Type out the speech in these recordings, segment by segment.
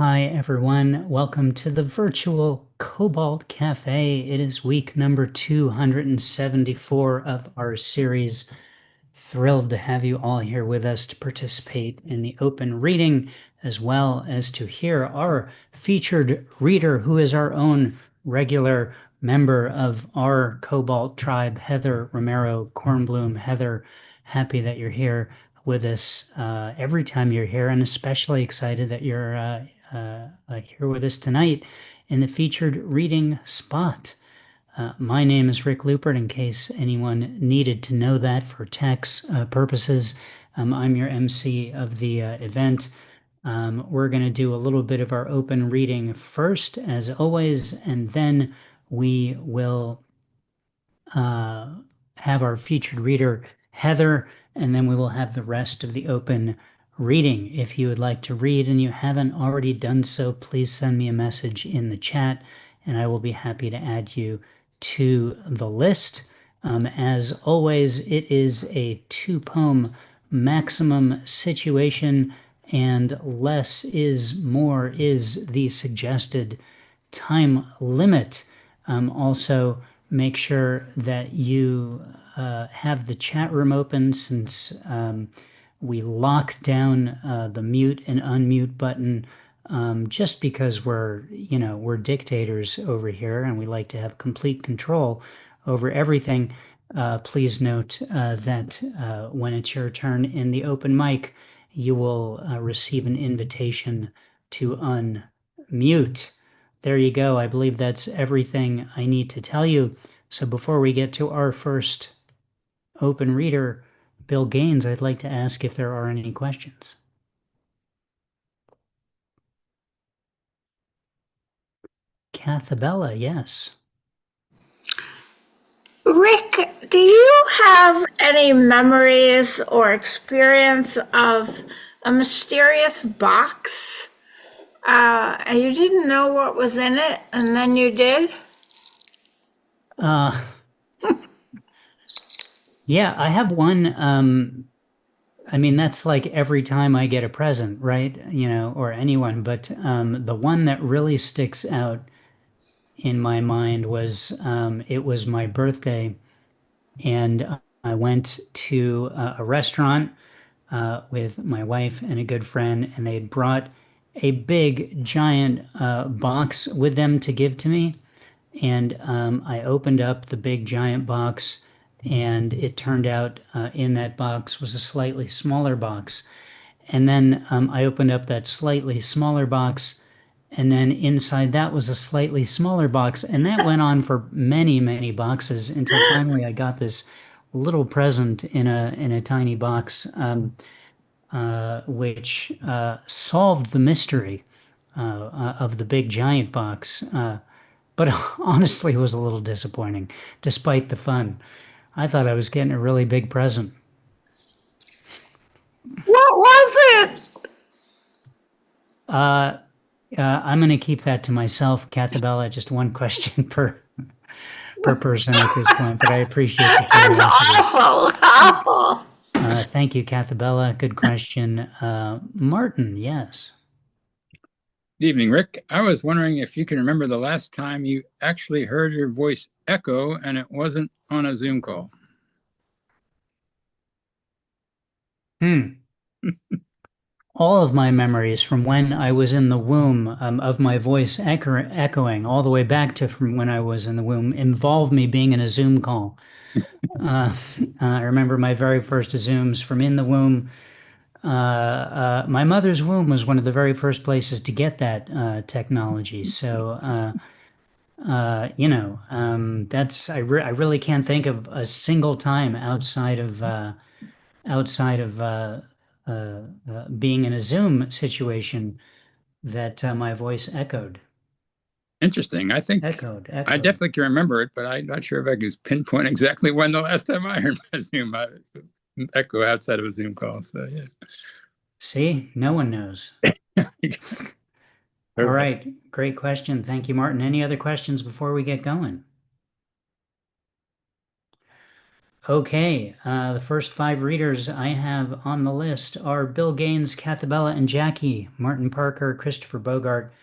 Hi, everyone. Welcome to the virtual Cobalt Cafe. It is week number 274 of our series. Thrilled to have you all here with us to participate in the open reading, as well as to hear our featured reader, who is our own regular member of our Cobalt tribe, Heather Romero-Kornblum. Heather, happy that you're here with us every time you're here, and especially excited that you're here with us tonight in the featured reading spot. My name is Rick Lupert, in case anyone needed to know that for tax purposes. I'm your MC of the event. We're going to do a little bit of our open reading first, as always, and then we will uh, have our featured reader, Heather, and then we will have the rest of the open reading. If you would like to read and you haven't already done so, please send me a message in the chat, and I will be happy to add you to the list. As always, it is a two-poem maximum situation, and less is more is the suggested time limit. Also, make sure that you have the chat room open, since we lock down the mute and unmute button, just because we're dictators over here and we like to have complete control over everything. Please note that when it's your turn in the open mic, you will receive an invitation to unmute. There you go. I believe that's everything I need to tell you. So before we get to our first open reader, Bill Gaines, I'd like to ask if there are any questions. Cathabella, yes. Rick, do you have any memories or experience of a mysterious box? You didn't know what was in it, and then you did? Uh, yeah, I have one. I mean, that's like every time I get a present, right? Or anyone. But the one that really sticks out in my mind was it was my birthday, and I went to a restaurant with my wife and a good friend, and they had brought a big, giant box with them to give to me. And I opened up the big, giant box, and it turned out in that box was a slightly smaller box. And then I opened up that slightly smaller box, and then inside that was a slightly smaller box. And that went on for many, many boxes until finally I got this little present in a tiny box. Which solved the mystery of the big giant box, but honestly was a little disappointing, despite the fun. I thought I was getting a really big present. What was it? Uh, I'm going to keep that to myself, Cathabella. Just one question per person at this point, but I appreciate the That's curiosity. awful, awful. Thank you, Cathabella. Good question. Martin, yes. Good evening, Rick. I was wondering if you can remember the last time you actually heard your voice echo and it wasn't on a Zoom call. Hmm. All of my memories from when I was in the womb, of my voice echoing all the way back to from when I was in the womb, involve me being in a Zoom call. Uh, I remember my very first Zooms from in the womb. My mother's womb was one of the very first places to get that technology. So, I really can't think of a single time outside of being in a Zoom situation that my voice echoed. Interesting. I think I Echoed. definitely can remember it, but I'm not sure if I can pinpoint exactly when the last time I heard my Zoom echo outside of a Zoom call. So, yeah. See, no one knows. All right, great question. Thank you, Martin. Any other questions before we get going? Okay, the first five readers I have on the list are Bill Gaines, Cathabella and Jackie, Martin Parker, Christopher Bogart,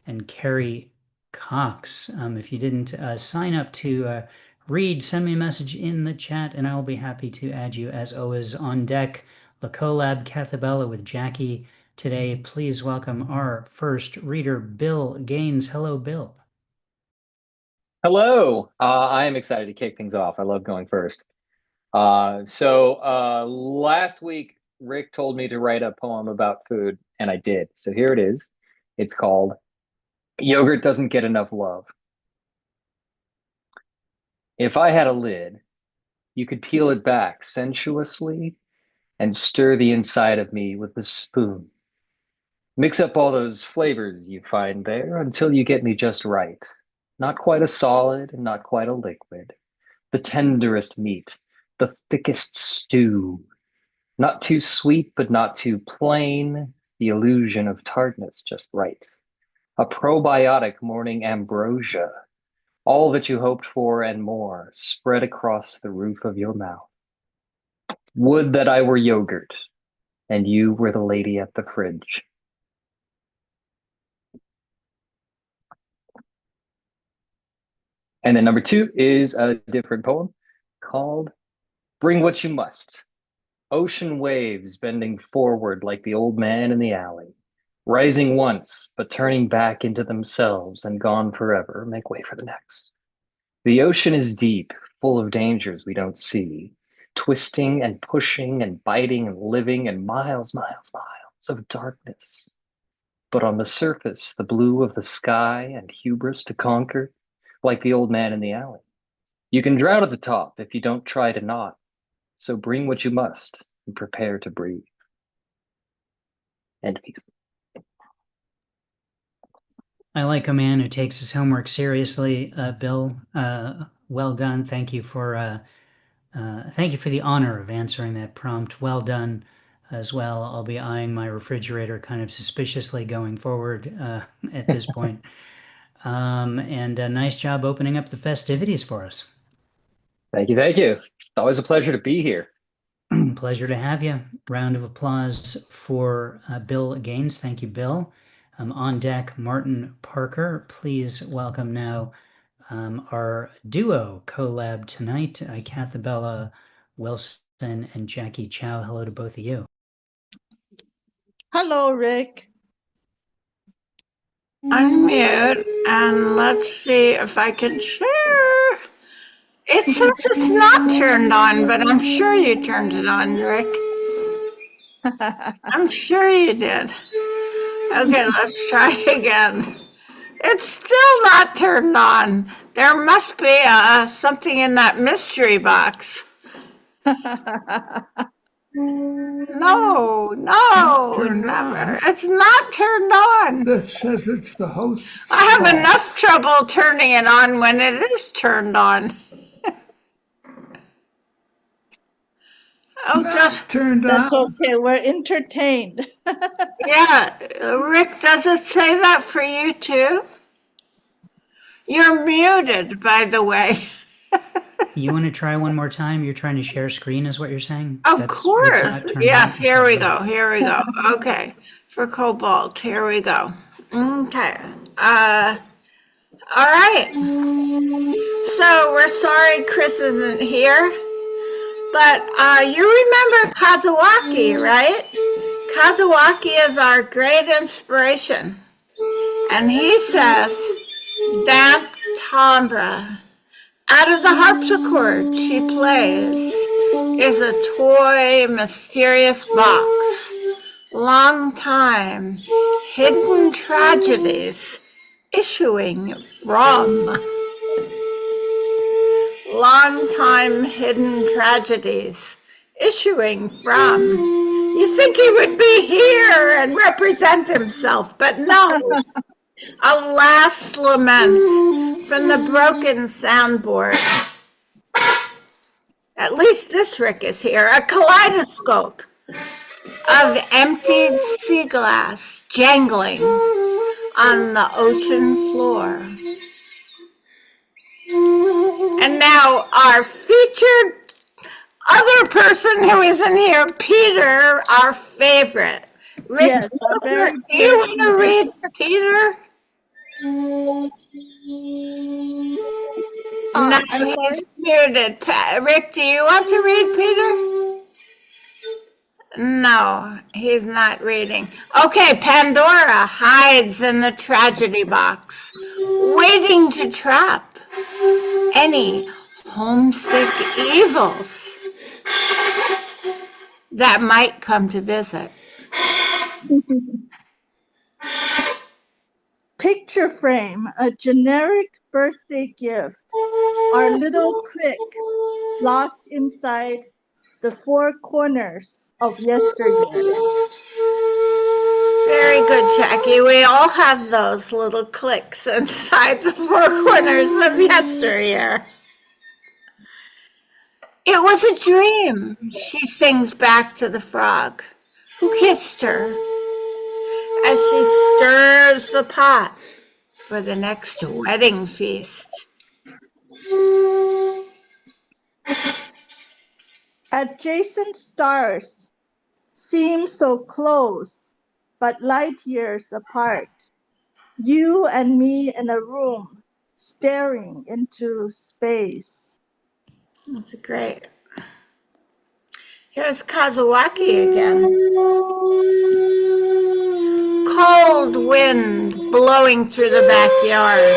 and Carrie Cox. If you didn't sign up to read, send me a message in the chat and I will be happy to add you. As always, on deck, the collab Cathabella with Jackie. Today, please welcome our first reader, Bill Gaines. Hello, Bill. Hello. I am excited to kick things off. I love going first. Last week, Rick told me to write a poem about food, and I did. So here it is. It's called Yogurt Doesn't Get Enough Love. If I had a lid, you could peel it back sensuously and stir the inside of me with a spoon. Mix up all those flavors you find there until you get me just right. Not quite a solid and not quite a liquid. The tenderest meat, the thickest stew. Not too sweet, but not too plain. The illusion of tartness just right. A probiotic morning ambrosia. All that you hoped for and more spread across the roof of your mouth. Would that I were yogurt and you were the lady at the fridge. And then number two is a different poem called Bring What You Must. Ocean waves bending forward like the old man in the alley, rising once, but turning back into themselves and gone forever, make way for the next. The ocean is deep, full of dangers we don't see, twisting and pushing and biting and living in miles, miles, miles of darkness. But on the surface, the blue of the sky and hubris to conquer, like the old man in the alley. You can drown at the top if you don't try to not. So bring what you must and prepare to breathe. End peace. I like a man who takes his homework seriously, Bill. Well done. Thank you for the honor of answering that prompt. Well done as well. I'll be eyeing my refrigerator kind of suspiciously going forward at this point. And a nice job opening up the festivities for us. Thank you. Thank you. It's always a pleasure to be here. Pleasure to have you. Round of applause for Bill Gaines. Thank you, Bill. On deck, Martin Parker. Please welcome now our duo collab tonight, Cathabella Wilson and Jackie Chow. Hello to both of you. Hello, Rick. Unmute and let's see if I can share. It says it's not turned on, but I'm sure you turned it on, Rick. I'm sure you did. Okay, let's try again. It's still not turned on. There must be something in that mystery box. No, never. It's not turned on. That says it's the host's I have fault. enough trouble turning it on when it is turned on. Oh, Not turned That's on. okay. We're entertained. yeah. Rick, does it say that for you too? You're muted, by the way. You want to try one more time? You're trying to share screen, is what you're saying? Of That's course. what's not turned Yes, on? here we go. Here we go. Okay. For Cobalt, here we go. Okay. All right. So we're sorry Chris isn't here. But you remember Kazuaki, right? Kazuaki is our great inspiration. And he says, damp timbre. Out of the harpsichord she plays is a toy mysterious box. Long time, hidden tragedies issuing from. Long time hidden tragedies issuing from. You think he would be here and represent himself, but no. A last lament from the broken soundboard. At least this Rick is here. A kaleidoscope of emptied sea glass jangling on the ocean floor. And now our featured other person who isn't here, Peter, our favorite. Rick, Yes, a very do you want to read Peter? No, I'm he's sorry. muted. Rick, do you want to read Peter? No, he's not reading. Okay, Pandora hides in the tragedy box, waiting to trap any homesick evils that might come to visit. Picture frame, a generic birthday gift. Our little clique locked inside the four corners of yesteryear. Very good, Jackie. We all have those little clicks inside the four corners of yesteryear. It was a dream, she sings back to the frog, who kissed her as she stirs the pot for the next wedding feast. Adjacent stars seem so close, but light years apart. You and me in a room, staring into space. That's great. Here's Kazuaki again. Cold wind blowing through the backyard.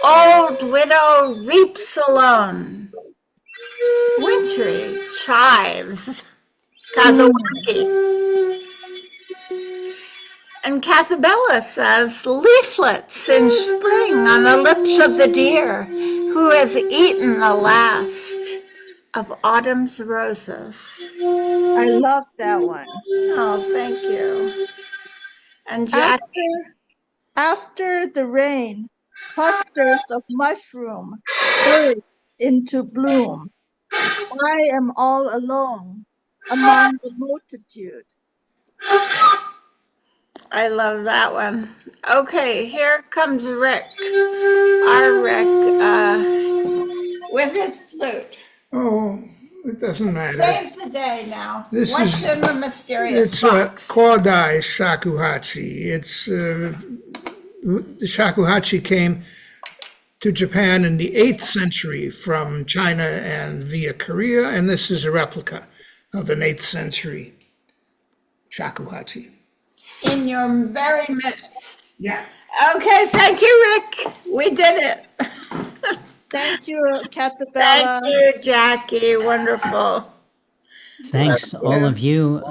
Old widow reaps alone. Wintry chives. Kazuaki. And Cathabella says, leaflets in spring on the lips of the deer who has eaten the last of autumn's roses. I love that one. Oh, thank you. And Jackie? After the rain, clusters of mushroom burst into bloom. I am all alone among the multitude. I love that one. Okay, here comes Rick. Our Rick with his flute. Oh, it doesn't matter. Saves the day now. This What's is- in the mysterious It's box? Kodai shakuhachi. The shakuhachi came to Japan in the 8th century from China and via Korea, and this is a replica of an 8th century shakuhachi. In your very midst. Yeah. Okay, thank you, Rick. We did it. Thank you, Cathabella. Thank you, Jackie. Wonderful. Thanks, all of you,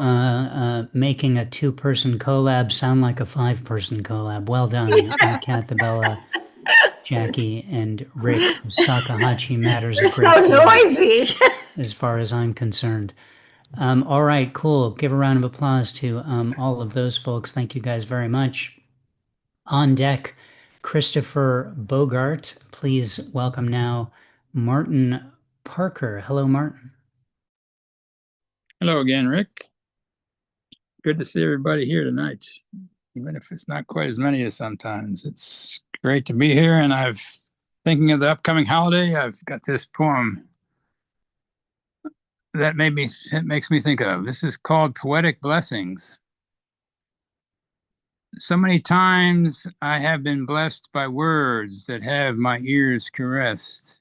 making a 2-person collab sound like a 5-person collab. Well done, Cathabella, Jackie, and Rick. Sakahachi matters a You're great so deal noisy. as far as I'm concerned. All right, cool. Give a round of applause to all of those folks. Thank you guys very much. On deck, Christopher Bogart. Please welcome now Martin Parker. Hello, Martin. Hello again, Rick. Good to see everybody here tonight, even if it's not quite as many as sometimes. It's great to be here, and thinking of the upcoming holiday, I've got this poem that makes me think of. This is called Poetic Blessings. So many times I have been blessed by words that have my ears caressed.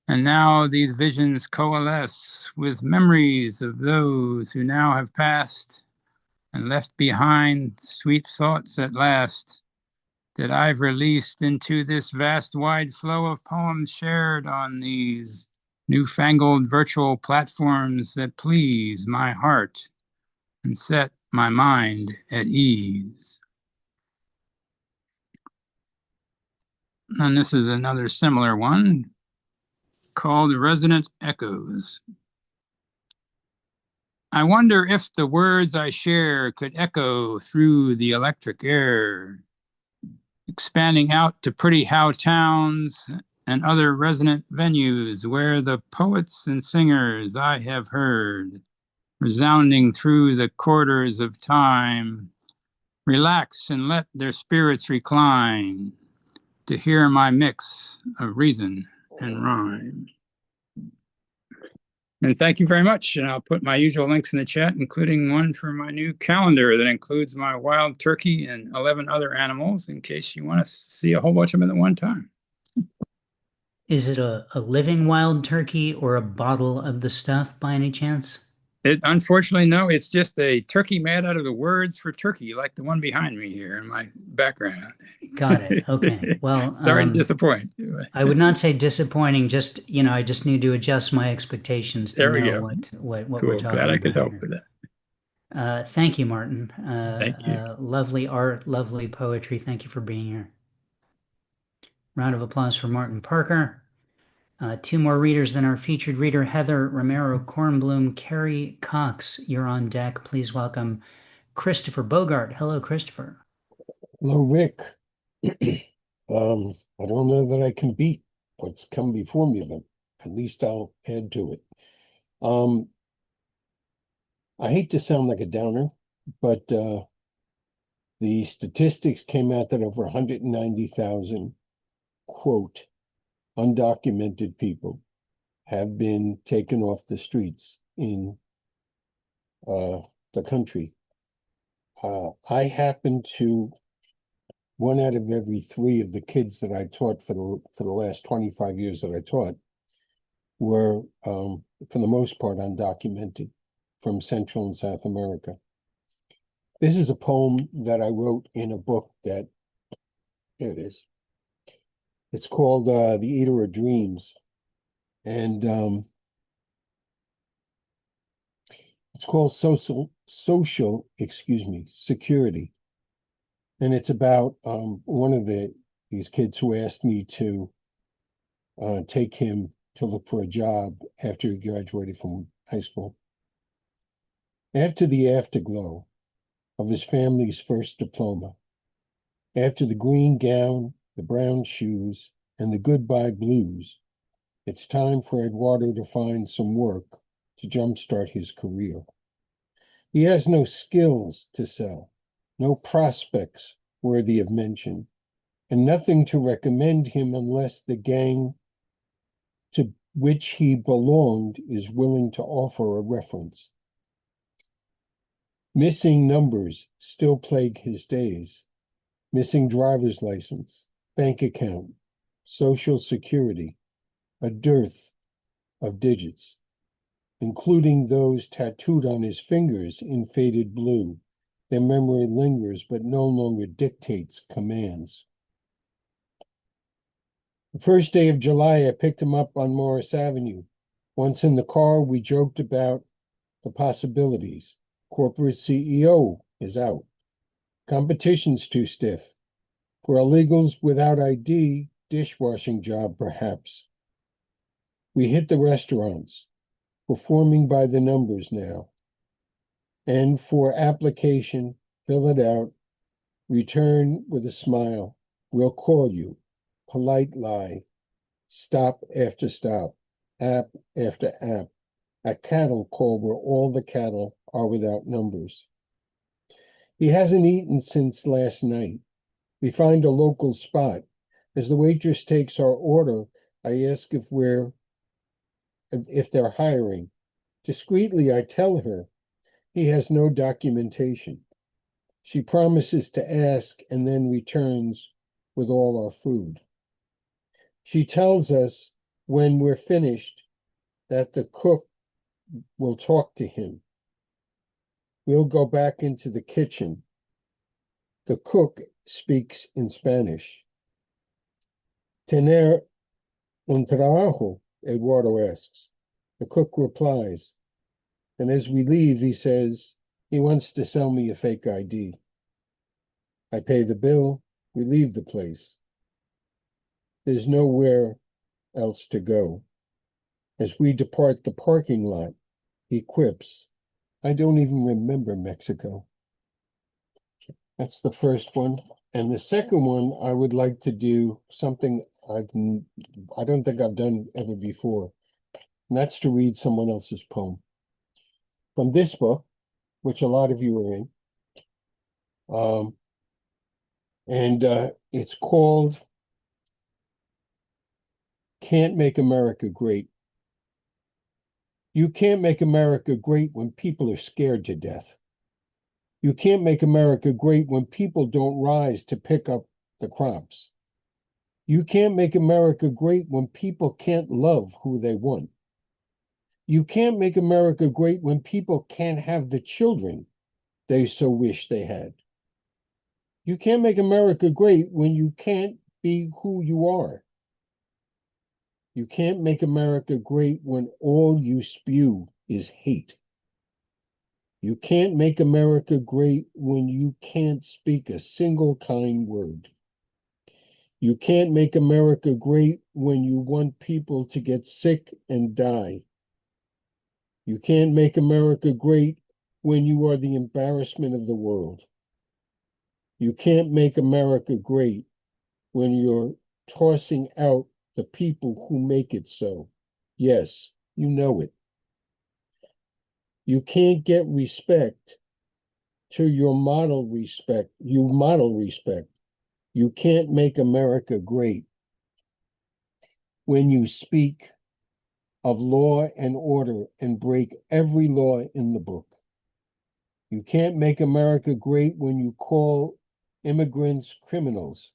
And now these visions coalesce with memories of those who now have passed and left behind sweet thoughts at last that I've released into this vast wide flow of poems shared on these newfangled virtual platforms that please my heart and set my mind at ease. And this is another similar one called Resonant Echoes. I wonder if the words I share could echo through the electric air, expanding out to pretty how towns and other resonant venues where the poets and singers I have heard, resounding through the corridors of time, relax and let their spirits recline to hear my mix of reason and rhyme. And thank you very much. And I'll put my usual links in the chat, including one for my new calendar that includes my wild turkey and 11 other animals in case you want to see a whole bunch of them at one time. Is it a living wild turkey or a bottle of the stuff by any chance? Unfortunately, no, it's just a turkey made out of the words for turkey, like the one behind me here in my background. Got it. Okay. Well, sorry to disappoint. I would not say disappointing, just, I just need to adjust my expectations to There we know go. what Cool. we're talking Glad I about could help here. with that. Thank you, Martin. Thank you. Lovely art, lovely poetry. Thank you for being here. Round of applause for Martin Parker. Two more readers than our featured reader, Heather Romero-Kornblum. Carrie Cox, you're on deck. Please welcome Christopher Bogart. Hello, Christopher. Hello, Rick. I don't know that I can beat what's come before me, but at least I'll add to it. I hate to sound like a downer, but the statistics came out that over 190,000, quote, undocumented people have been taken off the streets in the country. I happen to, one out of every three of the kids that I taught for the last 25 years that I taught were, for the most part, undocumented from Central and South America. This is a poem that I wrote in a book that, here it is. It's called The Eater of Dreams. And it's called Social Security. And it's about one of these kids who asked me to take him to look for a job after he graduated from high school. After the afterglow of his family's first diploma, after the green gown, the brown shoes, and the goodbye blues, it's time for Eduardo to find some work to jumpstart his career. He has no skills to sell, no prospects worthy of mention, and nothing to recommend him unless the gang to which he belonged is willing to offer a reference. Missing numbers still plague his days. Missing driver's license, bank account, social security, a dearth of digits, including those tattooed on his fingers in faded blue. Their memory lingers, but no longer dictates commands. The first day of July, I picked him up on Morris Avenue. Once in the car, we joked about the possibilities. Corporate CEO is out. Competition's too stiff. For illegals without ID, dishwashing job perhaps. We hit the restaurants, performing by the numbers now. And for application, fill it out, return with a smile. We'll call you. Polite lie. Stop after stop. App after app. A cattle call where all the cattle are without numbers. He hasn't eaten since last night. We find a local spot. As the waitress takes our order, I ask if they're hiring. Discreetly, I tell her he has no documentation. She promises to ask and then returns with all our food. She tells us when we're finished that the cook will talk to him. We'll go back into the kitchen. The cook speaks in Spanish. Tener un trabajo, Eduardo asks. The cook replies. And as we leave, he says he wants to sell me a fake ID. I pay the bill. We leave the place. There's nowhere else to go. As we depart the parking lot, he quips, I don't even remember Mexico. That's the first one. And the second one, I would like to do something I don't think I've done ever before. And that's to read someone else's poem. From this book, which a lot of you are in. It's called Can't Make America Great. You can't make America great when people are scared to death. You can't make America great when people don't rise to pick up the crops. You can't make America great when people can't love who they want. You can't make America great when people can't have the children they so wish they had. You can't make America great when you can't be who you are. You can't make America great when all you spew is hate. You can't make America great when you can't speak a single kind word. You can't make America great when you want people to get sick and die. You can't make America great when you are the embarrassment of the world. You can't make America great when you're tossing out the people who make it so. Yes, you know it. You can't get respect to your model respect. You model respect. You can't make America great when you speak of law and order and break every law in the book. You can't make America great when you call immigrants criminals,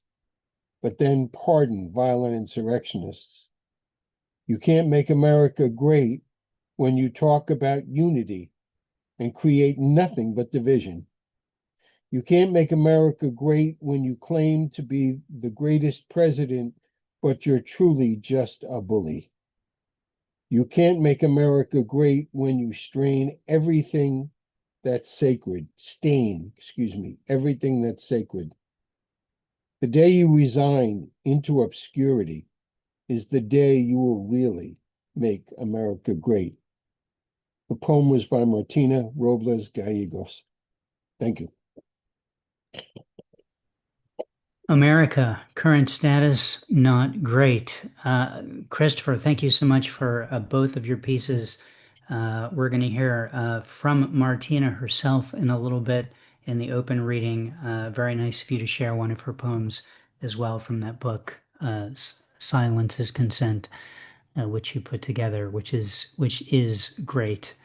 but then pardon violent insurrectionists. You can't make America great when you talk about unity and create nothing but division. You can't make America great when you claim to be the greatest president, but you're truly just a bully. You can't make America great when you stain everything that's sacred. Everything that's sacred. The day you resign into obscurity is the day you will really make America great. The poem was by Martina Robles Gallegos. Thank you. America, current status, not great. Christopher, thank you so much for both of your pieces. We're going to hear from Martina herself in a little bit in the open reading. Very nice of you to share one of her poems as well from that book, Silence is Consent, which you put together, which is great.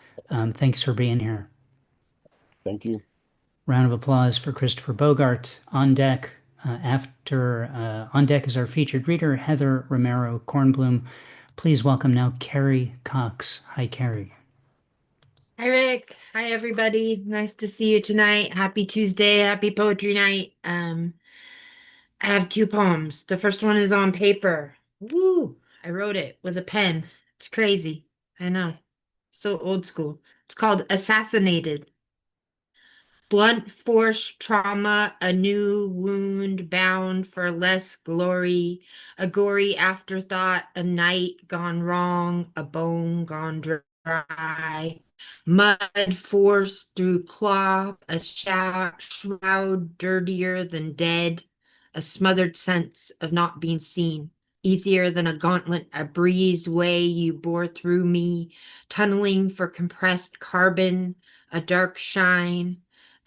Thanks for being here. Thank you. Round of applause for Christopher Bogart. On deck, on deck is our featured reader, Heather Romero-Kornblum. Please welcome now Carrie Cox. Hi, Carrie. Hi, Rick. Hi, everybody. Nice to see you tonight. Happy Tuesday. Happy poetry night. I have two poems. The first one is on paper. Woo! I wrote it with a pen. It's crazy. I know. So old school. It's called Assassinated. Blunt force trauma, a new wound bound for less glory, a gory afterthought, a night gone wrong, a bone gone dry, mud forced through cloth, a shroud dirtier than dead, a smothered sense of not being seen. Easier than a gauntlet, a breeze way you bore through me, tunneling for compressed carbon, a dark shine.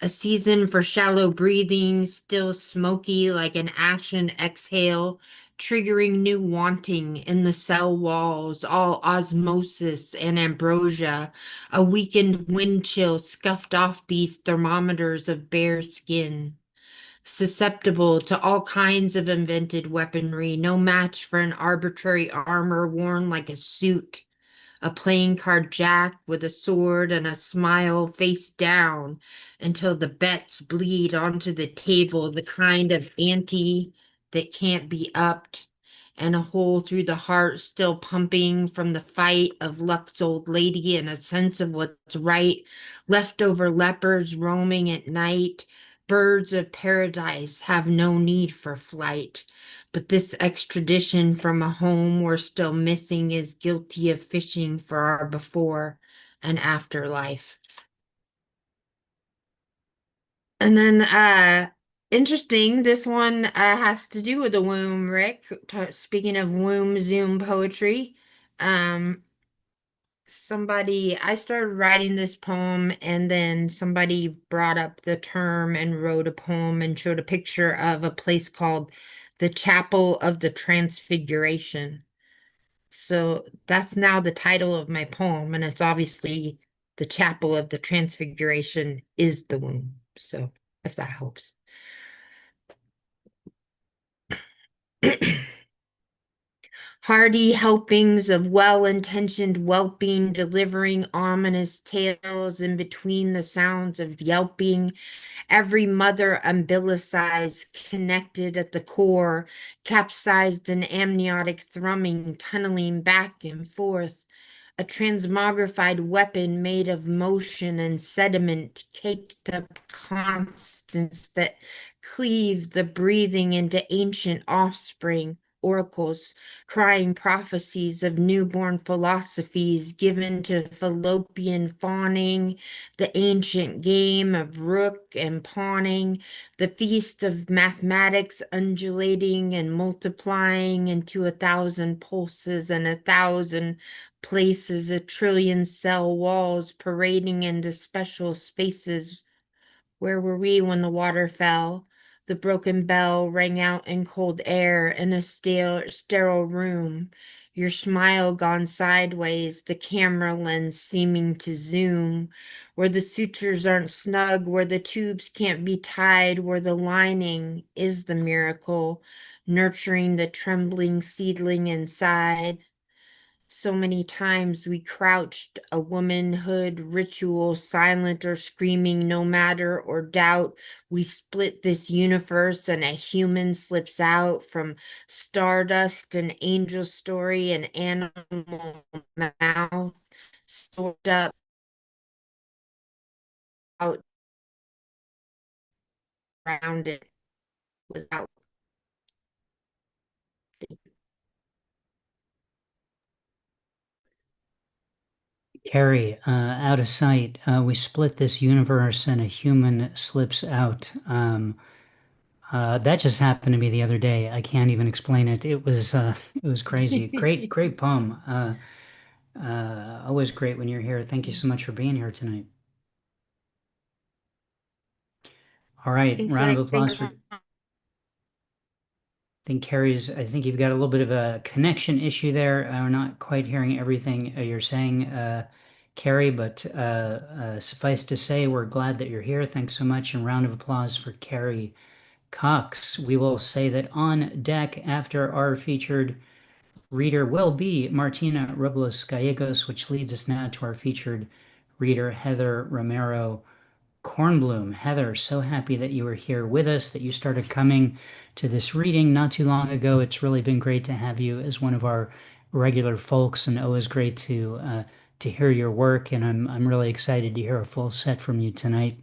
A season for shallow breathing, still smoky like an ashen exhale, triggering new wanting in the cell walls, all osmosis and ambrosia. A weakened wind chill scuffed off these thermometers of bare skin. Susceptible to all kinds of invented weaponry, no match for an arbitrary armor worn like a suit. A playing card jack with a sword and a smile face down until the bets bleed onto the table, the kind of ante that can't be upped, and a hole through the heart still pumping from the fight of luck's old lady and a sense of what's right, leftover leopards roaming at night. Birds of paradise have no need for flight. But this extradition from a home we're still missing is guilty of fishing for our before and after life. And then, interesting, this one has to do with the womb, Rick. Speaking of womb zoom poetry, I started writing this poem, and then somebody brought up the term and wrote a poem and showed a picture of a place called the Chapel of the Transfiguration. So that's now the title of my poem, and it's obviously the chapel of the Transfiguration is the womb. So if that helps. Hearty helpings of well-intentioned whelping, delivering ominous tales in between the sounds of yelping. Every mother umbilicized, connected at the core, capsized in amniotic thrumming, tunneling back and forth. A transmogrified weapon made of motion and sediment, caked up constants that cleave the breathing into ancient offspring, oracles, crying prophecies of newborn philosophies given to fallopian fawning, the ancient game of rook and pawning, the feast of mathematics undulating and multiplying into 1,000 pulses and 1,000 places, a trillion cell walls parading into special spaces. Where were we when the water fell? The broken bell rang out in cold air in a sterile room. Your smile gone sideways, the camera lens seeming to zoom. Where the sutures aren't snug, where the tubes can't be tied, where the lining is the miracle, nurturing the trembling seedling inside. So many times we crouched, a womanhood ritual, silent or screaming, no matter or doubt. We split this universe and a human slips out from stardust, an angel story, an animal mouth, stored up out around it without. Carrie, out of sight. We split this universe and a human slips out. That just happened to me the other day. I can't even explain it. It was crazy. Great poem. Always great when you're here. Thank you so much for being here tonight. All right, Thanks, round of Rick. applause Thanks. for. I think you've got a little bit of a connection issue there. We're not quite hearing everything you're saying, Carrie, but suffice to say, we're glad that you're here. Thanks so much. And round of applause for Carrie Cox. We will say that on deck after our featured reader will be Martina Robles Gallegos, which leads us now to our featured reader, Heather Romero-Kornblum. Heather, so happy that you were here with us, that you started coming to this reading not too long ago. It's really been great to have you as one of our regular folks, and always great to hear your work. And I'm really excited to hear a full set from you tonight.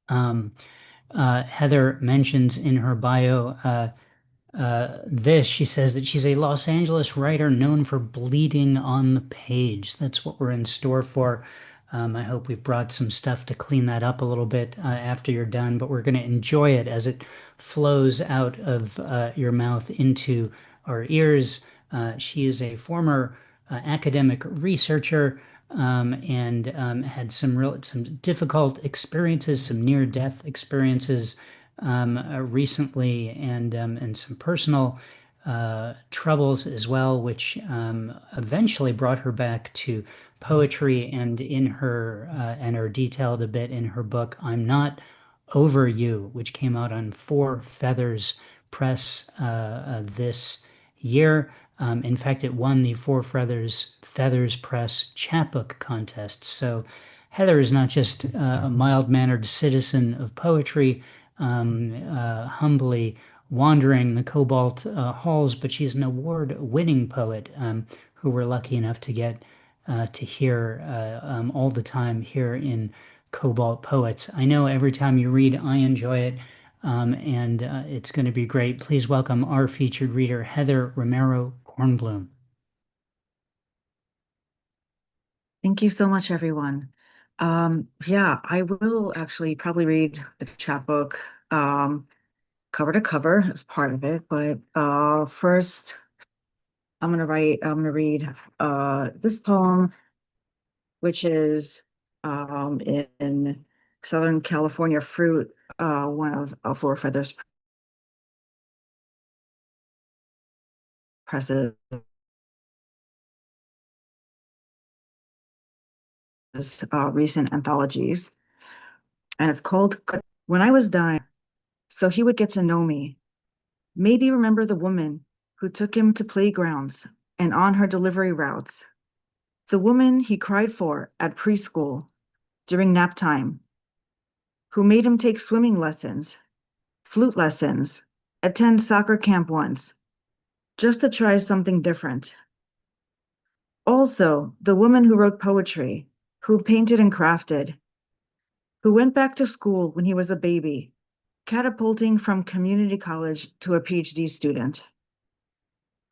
Heather mentions in her bio she says that she's a Los Angeles writer known for bleeding on the page. That's what we're in store for. I hope we've brought some stuff to clean that up a little bit after you're done, but we're going to enjoy it as it flows out of your mouth into our ears. She is a former academic researcher and had some difficult experiences, some near-death experiences recently, and some personal troubles as well, which eventually brought her back to poetry, and in her and are detailed a bit in her book "I'm Not Over You," which came out on Four Feathers Press this year. In fact, it won the Four Feathers Press chapbook contest. So Heather is not just a mild-mannered citizen of poetry, humbly wandering the Cobalt halls, but she's an award-winning poet who we're lucky enough to get to hear all the time here in Cobalt Poets. I know every time you read, I enjoy it, and it's going to be great. Please welcome our featured reader, Heather Romero-Kornblum. Thank you so much, everyone. Yeah, I will actually probably read the chapbook cover to cover as part of it, but first I'm gonna read this poem, which is in Southern California Fruit, one of Four Feathers Presses. recent anthologies. And it's called When I Was Dying, So He Would Get to Know Me. Maybe remember the woman who took him to playgrounds and on her delivery routes. The woman he cried for at preschool during nap time, who made him take swimming lessons, flute lessons, attend soccer camp once, just to try something different. Also, the woman who wrote poetry, who painted and crafted, who went back to school when he was a baby, catapulting from community college to a PhD student,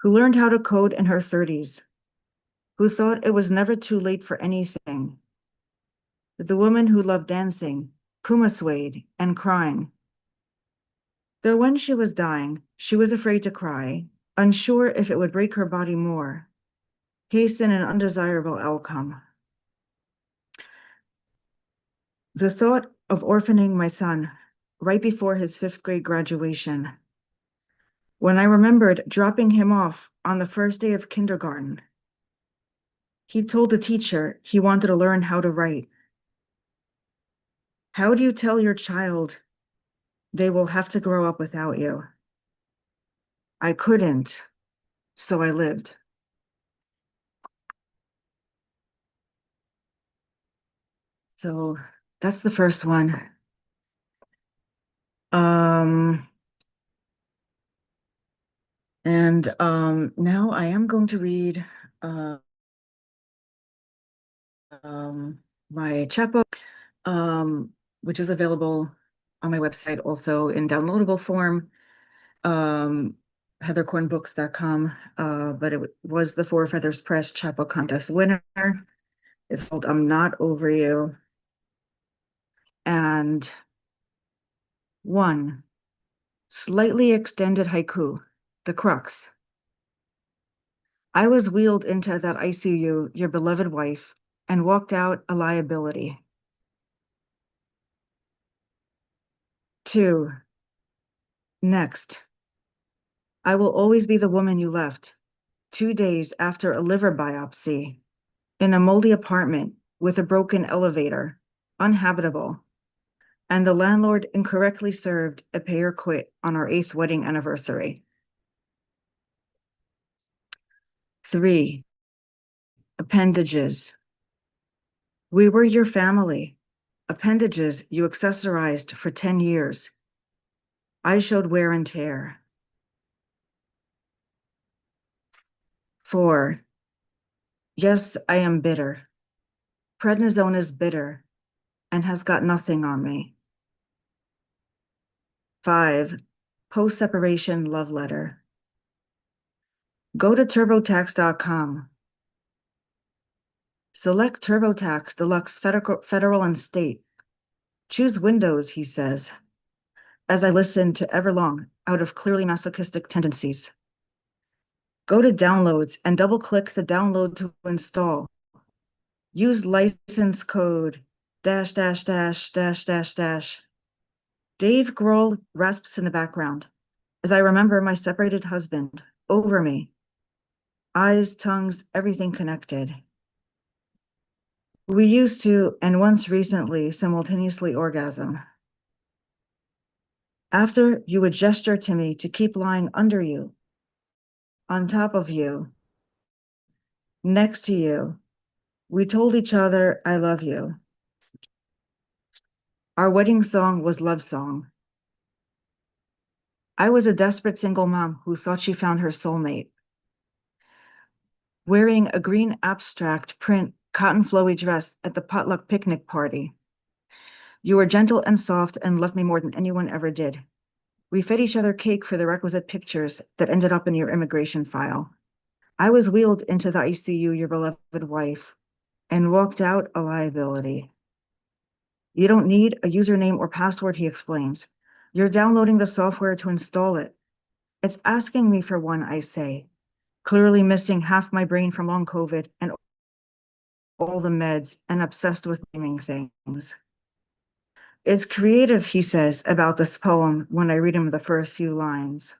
who learned how to code in her 30s, who thought it was never too late for anything, the woman who loved dancing, puma suede, and crying. Though when she was dying, she was afraid to cry, unsure if it would break her body more, hasten an undesirable outcome. The thought of orphaning my son right before his 5th grade graduation, when I remembered dropping him off on the first day of kindergarten. He told the teacher he wanted to learn how to write. How do you tell your child they will have to grow up without you? I couldn't, so I lived. So that's the first one. Now I am going to read my chapbook, which is available on my website also in downloadable form, heathercornbooks.com, but it was the Four Feathers Press chapbook contest winner. It's called I'm Not Over You. And 1, slightly extended haiku, the crux. I was wheeled into that ICU, your beloved wife, and walked out a liability. 2, next. I will always be the woman you left 2 days after a liver biopsy in a moldy apartment with a broken elevator, uninhabitable, and the landlord incorrectly served a pay or quit on our 8th wedding anniversary. 3, appendages. We were your family, appendages you accessorized for 10 years. I showed wear and tear. 4, yes, I am bitter. Prednisone is bitter and has got nothing on me. 5, post-separation love letter. Go to turbotax.com. Select TurboTax Deluxe Federal and State. Choose Windows, he says, as I listen to Everlong out of clearly masochistic tendencies. Go to Downloads and double-click the download to install. Use license code --. Dave Grohl rasps in the background as I remember my separated husband over me. Eyes, tongues, everything connected. We used to, and once recently, simultaneously orgasm. After, you would gesture to me to keep lying under you, on top of you, next to you. We told each other, I love you. Our wedding song was love song. I was a desperate single mom who thought she found her soulmate. Wearing a green abstract print cotton flowy dress at the potluck picnic party. You were gentle and soft and loved me more than anyone ever did. We fed each other cake for the requisite pictures that ended up in your immigration file. I was wheeled into the ICU, your beloved wife, and walked out a liability. You don't need a username or password, he explains. You're downloading the software to install it. It's asking me for one, I say, clearly missing half my brain from long COVID and all the meds and obsessed with naming things. It's creative, he says, about this poem when I read him the first few lines.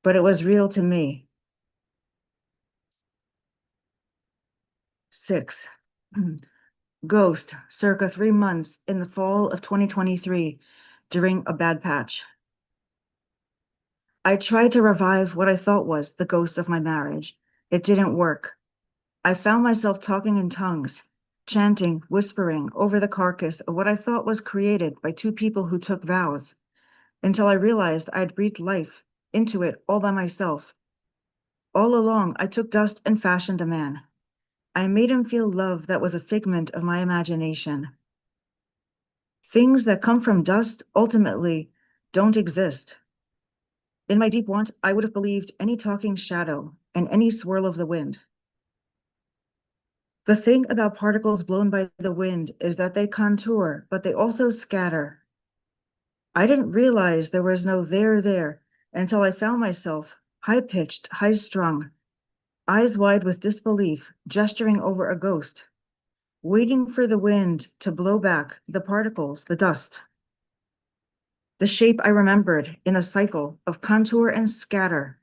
But it was real to me. 6, Ghost, circa 3 months in the fall of 2023, during a bad patch. I tried to revive what I thought was the ghost of my marriage. It didn't work. I found myself talking in tongues, chanting, whispering over the carcass of what I thought was created by two people who took vows, until I realized I'd breathed life into it all by myself. All along, I took dust and fashioned a man. I made him feel love that was a figment of my imagination. Things that come from dust ultimately don't exist. In my deep want, I would have believed any talking shadow and any swirl of the wind. The thing about particles blown by the wind is that they contour, but they also scatter. I didn't realize there was no there until I found myself high-pitched, high-strung, eyes wide with disbelief, gesturing over a ghost, waiting for the wind to blow back the particles, the dust. The shape I remembered in a cycle of contour and scatter,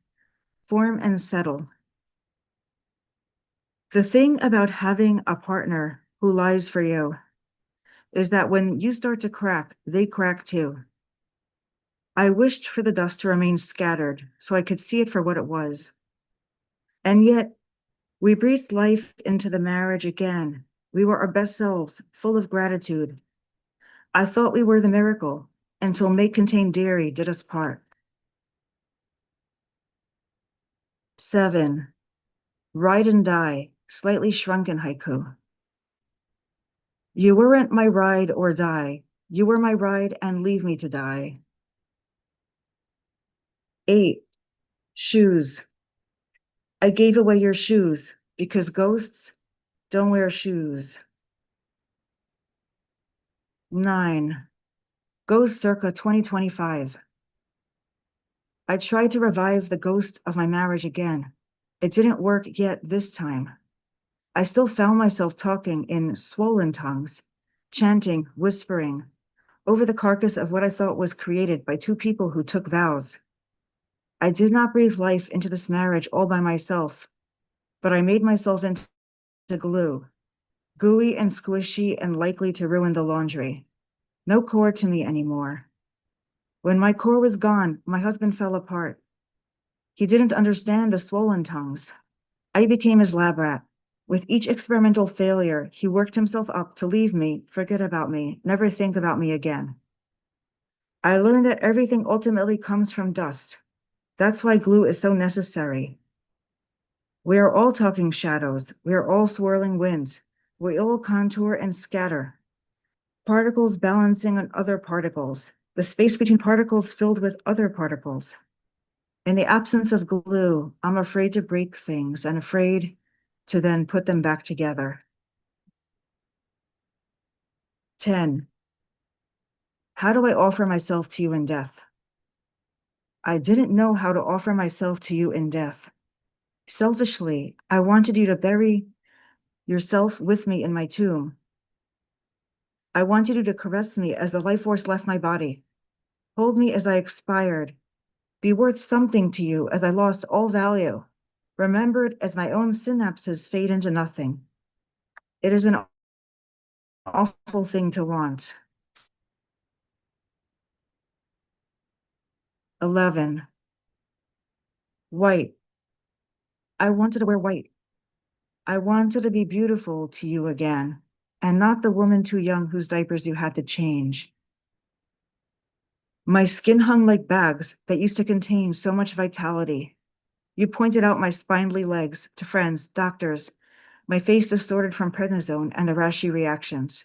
form and settle. The thing about having a partner who lies for you is that when you start to crack, they crack too. I wished for the dust to remain scattered so I could see it for what it was. And yet, we breathed life into the marriage again. We were our best selves, full of gratitude. I thought we were the miracle until May contained dairy did us part. 7. Ride and die, slightly shrunken haiku. You weren't my ride or die. You were my ride and leave me to die. 8. Shoes. I gave away your shoes because ghosts don't wear shoes. 9. Ghost circa 2025. I tried to revive the ghost of my marriage again. It didn't work yet this time. I still found myself talking in swollen tongues, chanting, whispering, over the carcass of what I thought was created by two people who took vows. I did not breathe life into this marriage all by myself, but I made myself into glue, gooey and squishy and likely to ruin the laundry. No core to me anymore. When my core was gone, my husband fell apart. He didn't understand the swollen tongues. I became his lab rat. With each experimental failure, he worked himself up to leave me, forget about me, never think about me again. I learned that everything ultimately comes from dust. That's why glue is so necessary. We are all talking shadows. We are all swirling winds. We all contour and scatter. Particles balancing on other particles. The space between particles filled with other particles. In the absence of glue, I'm afraid to break things and afraid to then put them back together. 10. How do I offer myself to you in death? I didn't know how to offer myself to you in death. Selfishly, I wanted you to bury yourself with me in my tomb. I wanted you to caress me as the life force left my body, hold me as I expired, be worth something to you as I lost all value, remembered as my own synapses fade into nothing. It is an awful thing to want. 11. White. I wanted to wear white. I wanted to be beautiful to you again, and not the woman too young whose diapers you had to change. My skin hung like bags that used to contain so much vitality. You pointed out my spindly legs to friends, doctors, my face distorted from prednisone and the rashy reactions.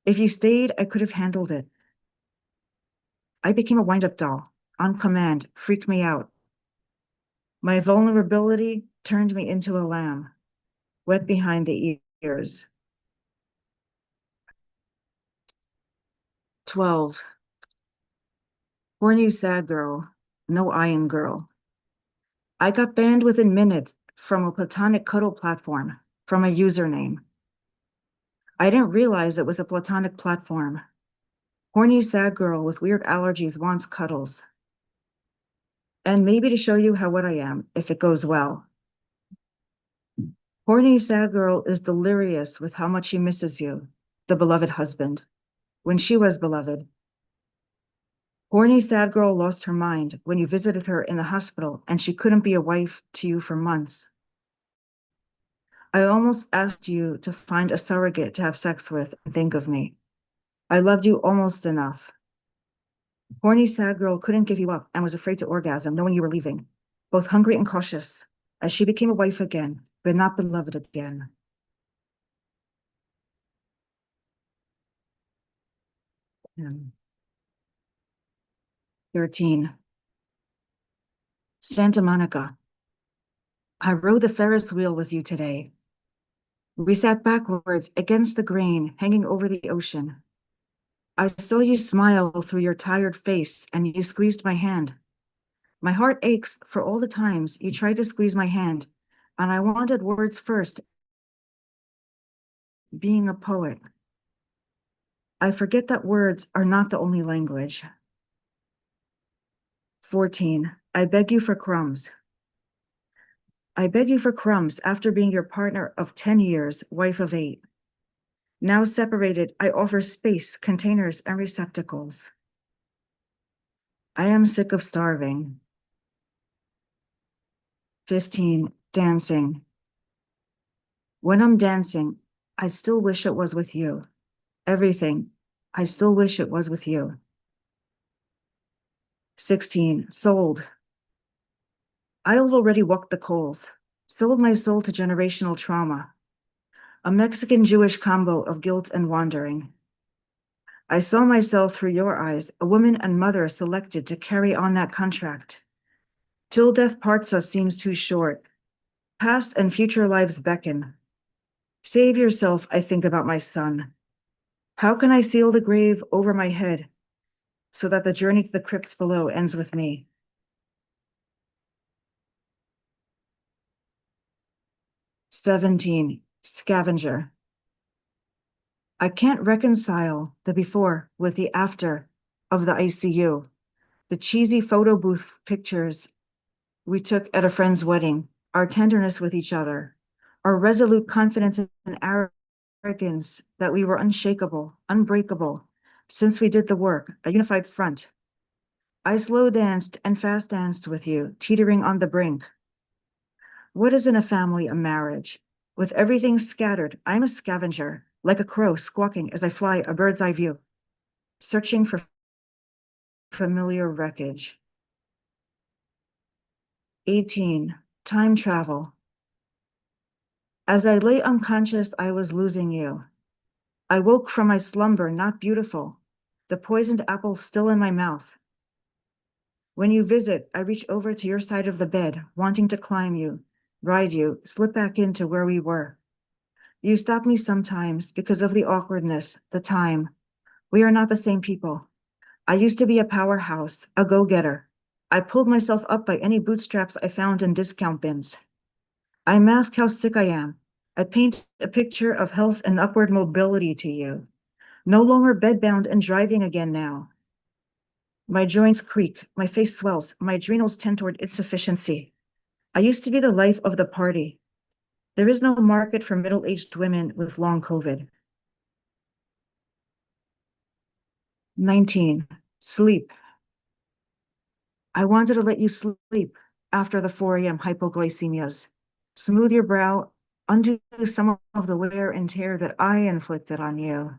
If you stayed, I could have handled it. I became a wind-up doll, on command, freak me out. My vulnerability turned me into a lamb, wet behind the ears. 12. Horny sad girl, no iron girl. I got banned within minutes from a platonic cuddle platform, from a username. I didn't realize it was a platonic platform. Horny sad girl with weird allergies wants cuddles. And maybe to show you how what I am, if it goes well. Horny sad girl is delirious with how much she misses you, the beloved husband, when she was beloved. Horny sad girl lost her mind when you visited her in the hospital and she couldn't be a wife to you for months. I almost asked you to find a surrogate to have sex with and think of me. I loved you almost enough. Horny sad girl couldn't give you up and was afraid to orgasm knowing you were leaving, both hungry and cautious, as she became a wife again, but not beloved again. Hmm. 13. Santa Monica. I rode the Ferris wheel with you today. We sat backwards against the grain hanging over the ocean. I saw you smile through your tired face and you squeezed my hand. My heart aches for all the times you tried to squeeze my hand, and I wanted words first, being a poet. I forget that words are not the only language. 14. I beg you for crumbs. I beg you for crumbs after being your partner of 10 years, wife of 8. Now separated, I offer space, containers, and receptacles. I am sick of starving. 15. Dancing. When I'm dancing, I still wish it was with you. Everything, I still wish it was with you. 16. Sold. I've already walked the coals, sold my soul to generational trauma, a Mexican-Jewish combo of guilt and wandering. I saw myself through your eyes, a woman and mother selected to carry on that contract. Till death parts us seems too short. Past and future lives beckon. Save yourself, I think about my son. How can I seal the grave over my head so that the journey to the crypts below ends with me? 17. Scavenger. I can't reconcile the before with the after of the ICU, the cheesy photo booth pictures we took at a friend's wedding, our tenderness with each other, our resolute confidence and arrogance that we were unshakable, unbreakable, since we did the work, a unified front. I slow danced and fast danced with you, teetering on the brink. What is in a family, a marriage? With everything scattered, I'm a scavenger, like a crow squawking as I fly a bird's eye view, searching for familiar wreckage. 18. Time travel. As I lay unconscious, I was losing you. I woke from my slumber, not beautiful, the poisoned apple still in my mouth. When you visit, I reach over to your side of the bed, wanting to climb you, ride you, slip back into where we were. You stop me sometimes because of the awkwardness, the time. We are not the same people. I used to be a powerhouse, a go-getter. I pulled myself up by any bootstraps I found in discount bins. I mask how sick I am. I paint a picture of health and upward mobility to you. No longer bedbound and driving again now. My joints creak, my face swells, my adrenals tend toward insufficiency. I used to be the life of the party. There is no market for middle-aged women with long COVID. 19. Sleep. I wanted to let you sleep after the 4 a.m. hypoglycemias. Smooth your brow, undo some of the wear and tear that I inflicted on you.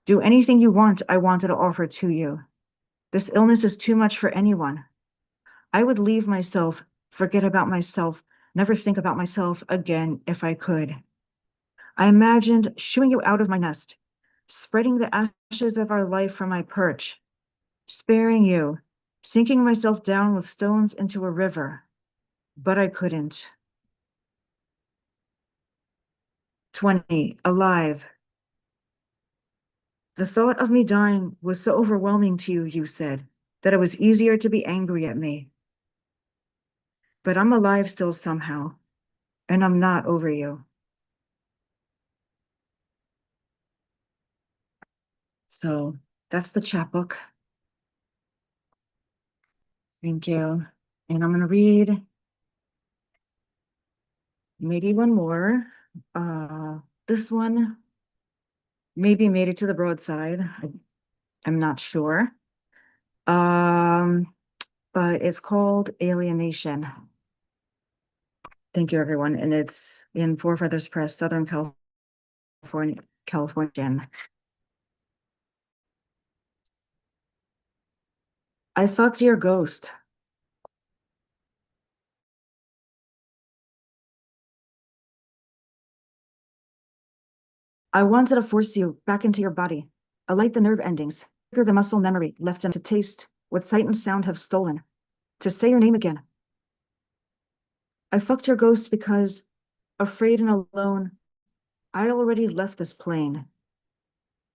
Do anything you want, I wanted to offer to you. This illness is too much for anyone. I would leave myself, forget about myself, never think about myself again if I could. I imagined shooing you out of my nest, spreading the ashes of our life from my perch, sparing you, sinking myself down with stones into a river, but I couldn't. 20. Alive. The thought of me dying was so overwhelming to you, you said, that it was easier to be angry at me. But I'm alive still somehow, and I'm not over you. So that's the chapbook. Thank you. And I'm going to read maybe one more. This one maybe made it to the broadside. I'm not sure. But it's called Alienation. Thank you, everyone. And it's in Four Feathers Press, Southern California, California. I fucked your ghost. I wanted to force you back into your body, alight the nerve endings, trigger the muscle memory left in to taste what sight and sound have stolen, to say your name again. I fucked your ghost because, afraid and alone, I already left this plane.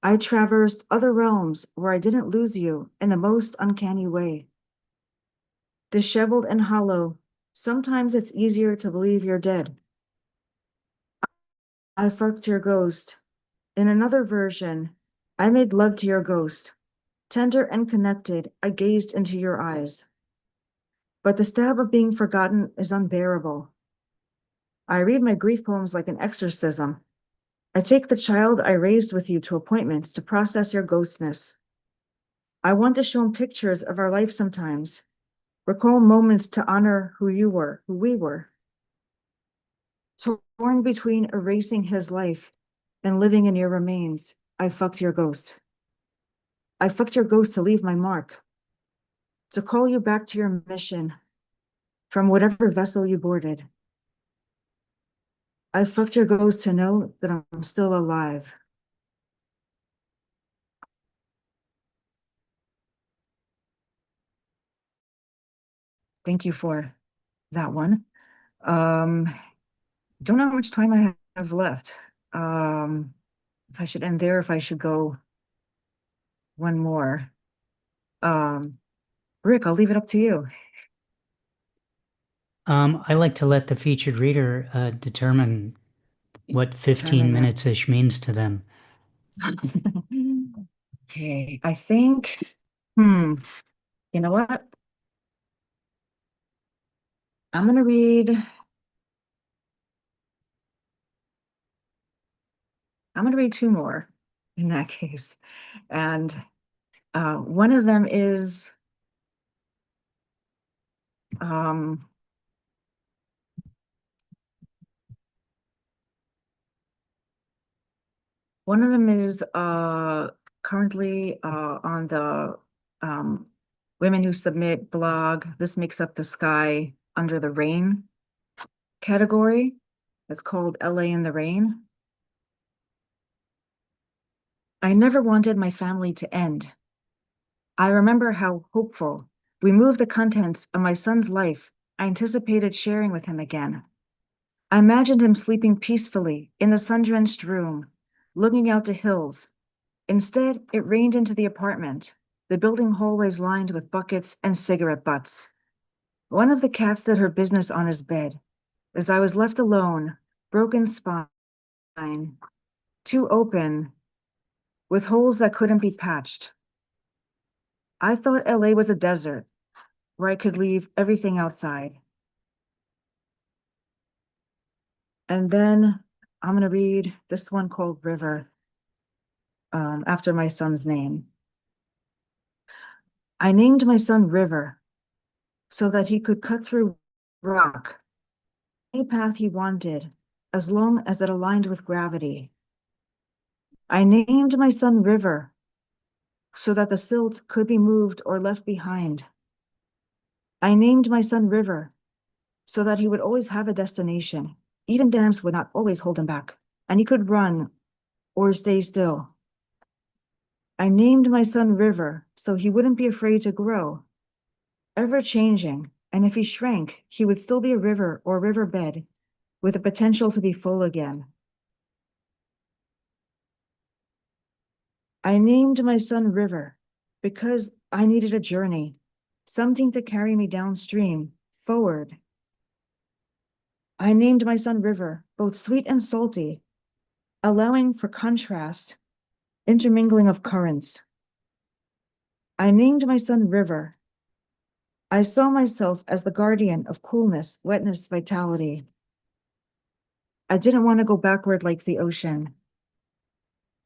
I traversed other realms where I didn't lose you in the most uncanny way. Disheveled and hollow, sometimes it's easier to believe you're dead. I fucked your ghost. In another version, I made love to your ghost. Tender and connected, I gazed into your eyes. But the stab of being forgotten is unbearable. I read my grief poems like an exorcism. I take the child I raised with you to appointments to process your ghostness. I want to show him pictures of our life sometimes, recall moments to honor who you were, who we were. Torn between erasing his life and living in your remains, I fucked your ghost. I fucked your ghost to leave my mark, to call you back to your mission from whatever vessel you boarded. I fucked your ghost to know that I'm still alive. Thank you for that one. Don't know how much time I have left. If I should end there, if I should go one more. Rick, I'll leave it up to you. I like to let the featured reader determine what 15 Determine that. minutes-ish means to them. Okay, I think, you know what? I'm gonna read, two more in that case. And one of them is currently on the Women Who Submit blog. This Makes Up the Sky Under the Rain category. It's called LA in the Rain. I never wanted my family to end. I remember how hopeful we moved the contents of my son's life. I anticipated sharing with him again. I imagined him sleeping peacefully in the sun-drenched room, looking out to hills. Instead, it rained into the apartment, the building hallways lined with buckets and cigarette butts. One of the cats did her business on his bed, as I was left alone, broken spine, too open, with holes that couldn't be patched. I thought LA was a desert, where I could leave everything outside. And then I'm going to read this one called River, after my son's name. I named my son River so that he could cut through rock, any path he wanted, as long as it aligned with gravity. I named my son River so that the silt could be moved or left behind. I named my son River so that he would always have a destination. Even dams would not always hold him back, and he could run or stay still. I named my son River so he wouldn't be afraid to grow, ever changing, and if he shrank, he would still be a river or riverbed with the potential to be full again. I named my son River because I needed a journey, something to carry me downstream, forward. I named my son River, both sweet and salty, allowing for contrast, intermingling of currents. I named my son River. I saw myself as the guardian of coolness, wetness, vitality. I didn't want to go backward like the ocean.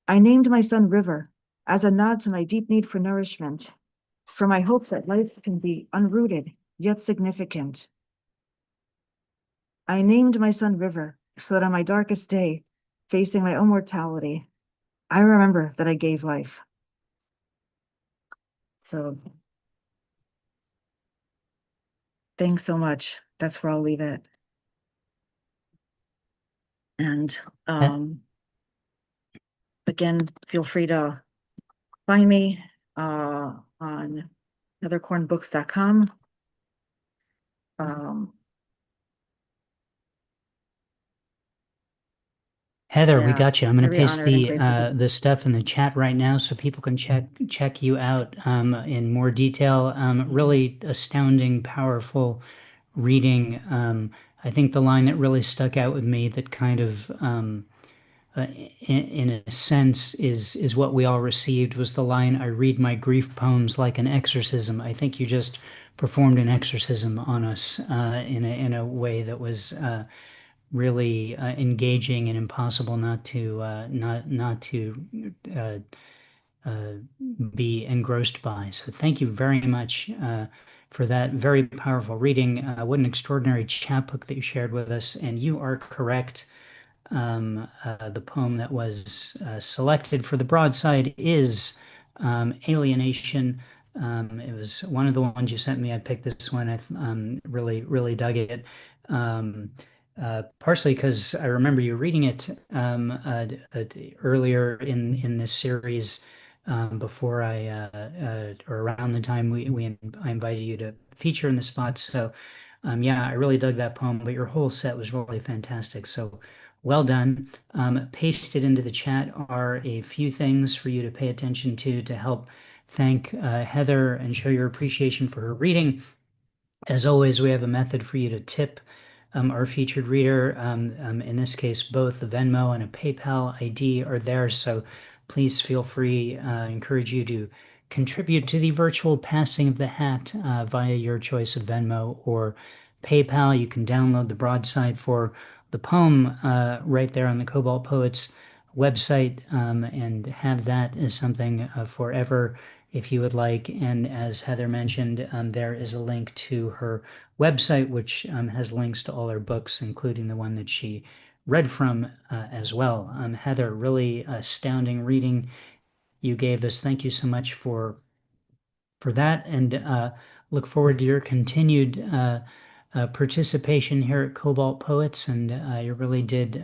I named my son River as a nod to my deep need for nourishment, for my hope that life can be unrooted yet significant. I named my son River so that on my darkest day, facing my own mortality, I remember that I gave life. So thanks so much. That's where I'll leave it. And again, feel free to find me on heatherkornbooks.com. Heather, we Yeah, got you. I'm going to very paste honored and grateful to the stuff in the chat right now so people can check you out in more detail. Really astounding, powerful reading. I think the line that really stuck out with me that kind of in a sense is what we all received was the line, I read my grief poems like an exorcism. I think you just performed an exorcism on us in a way that was really engaging and impossible not to uh, uh, be engrossed by. So thank you very much for that very powerful reading. What an extraordinary chapbook that you shared with us. And you are correct. The poem that was selected for the broadside is Alienation. It was one of the ones you sent me. I picked this one. I really dug it. Um, Partially because I remember you reading it earlier in this series before or around the time I invited you to feature in the spot. So yeah, I really dug that poem, but your whole set was really fantastic. So well done. Pasted into the chat are a few things for you to pay attention to help thank Heather and show your appreciation for her reading. As always, we have a method for you to tip our featured reader. In this case, both the Venmo and a PayPal ID are there. So please feel free. I encourage you to contribute to the virtual passing of the hat via your choice of Venmo or PayPal. You can download the broadside for the poem right there on the Cobalt Poets website and have that as something forever if you would like. And as Heather mentioned, there is a link to her website, which has links to all her books, including the one that she read from as well. Heather, really astounding reading you gave us. Thank you so much for that, and look forward to your continued participation here at Cobalt Poets. And you really did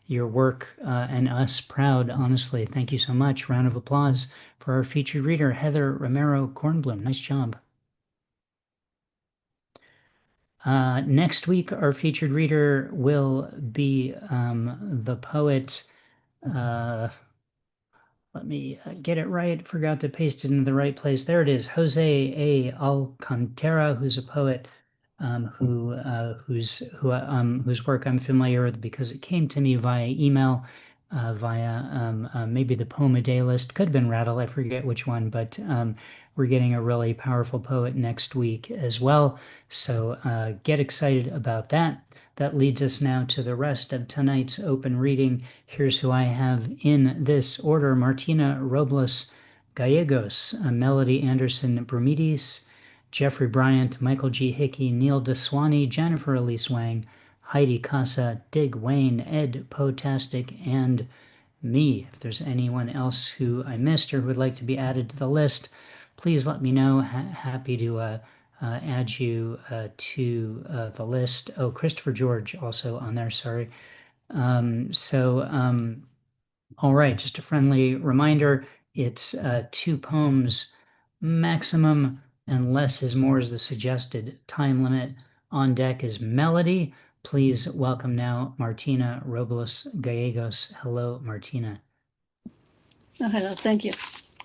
your work and us proud, honestly. Thank you so much. Round of applause for our featured reader, Heather Romero-Kornblum. Nice job. Next week, our featured reader will be the poet. Let me get it right. Forgot to paste it into the right place. There it is. Jose A. Alcantara, who's a poet whose work I'm familiar with because it came to me via email, via maybe the Poem a Day list. Could have been Rattle. I forget which one, but we're getting a really powerful poet next week as well. So get excited about that. That leads us now to the rest of tonight's open reading. Here's who I have in this order: Martina Robles Gallegos, Melody Anderson Brumidis, Jeffrey Bryant, Michael G. Hickey, Neil Deswani, Jennifer Elise Wang, Heidi Casa, Dig Wayne, Ed Potastic, and me. If there's anyone else who I missed or who would like to be added to the list, please let me know. Happy to add you to the list. Oh, Christopher George also on there, sorry. All right, just a friendly reminder, it's 2 poems maximum, and less is more is the suggested time limit. On deck is Melody. Please welcome now Martina Robles Gallegos. Hello, Martina. Oh, hello, thank you.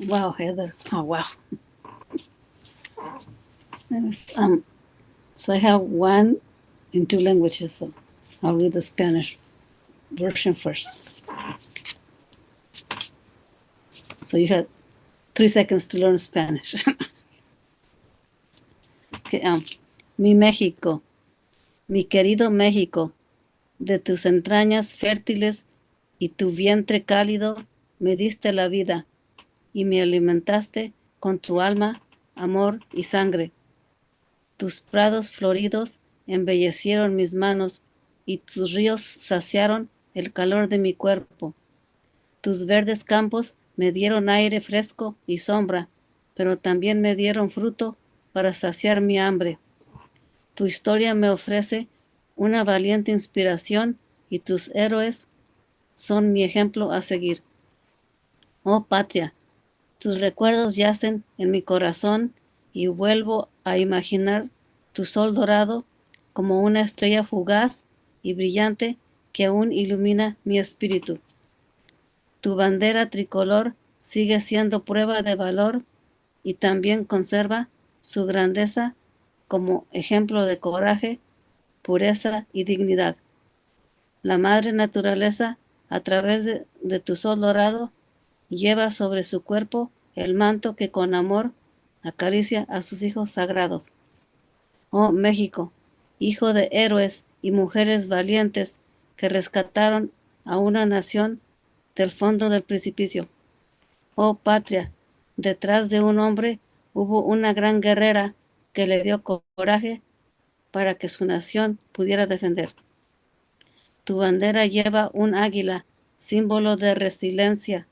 Wow, Heather. Oh, wow. So I have one in 2 languages, so I'll read the Spanish version first. So you had 3 seconds to learn Spanish. Okay, mi México, mi querido México, De tus entrañas fértiles y tu vientre cálido me diste la vida y me alimentaste con tu alma, amor y sangre. Tus prados floridos embellecieron mis manos y tus ríos saciaron el calor de mi cuerpo. Tus verdes campos me dieron aire fresco y sombra, pero también me dieron fruto para saciar mi hambre. Tu historia me ofrece una valiente inspiración y tus héroes son mi ejemplo a seguir. Oh patria, tus recuerdos yacen en mi corazón y vuelvo a imaginar tu sol dorado como una estrella fugaz y brillante que aún ilumina mi espíritu. Tu bandera tricolor sigue siendo prueba de valor y también conserva su grandeza como ejemplo de coraje, pureza y dignidad. La madre naturaleza, a través de tu sol dorado, lleva sobre su cuerpo el manto que con amor acaricia a sus hijos sagrados. Oh México, hijo de héroes y mujeres valientes que rescataron a una nación del fondo del precipicio. Oh patria, detrás de un hombre hubo una gran guerrera que le dio coraje para que su nación pudiera defender. Tu bandera lleva un águila, símbolo de resiliencia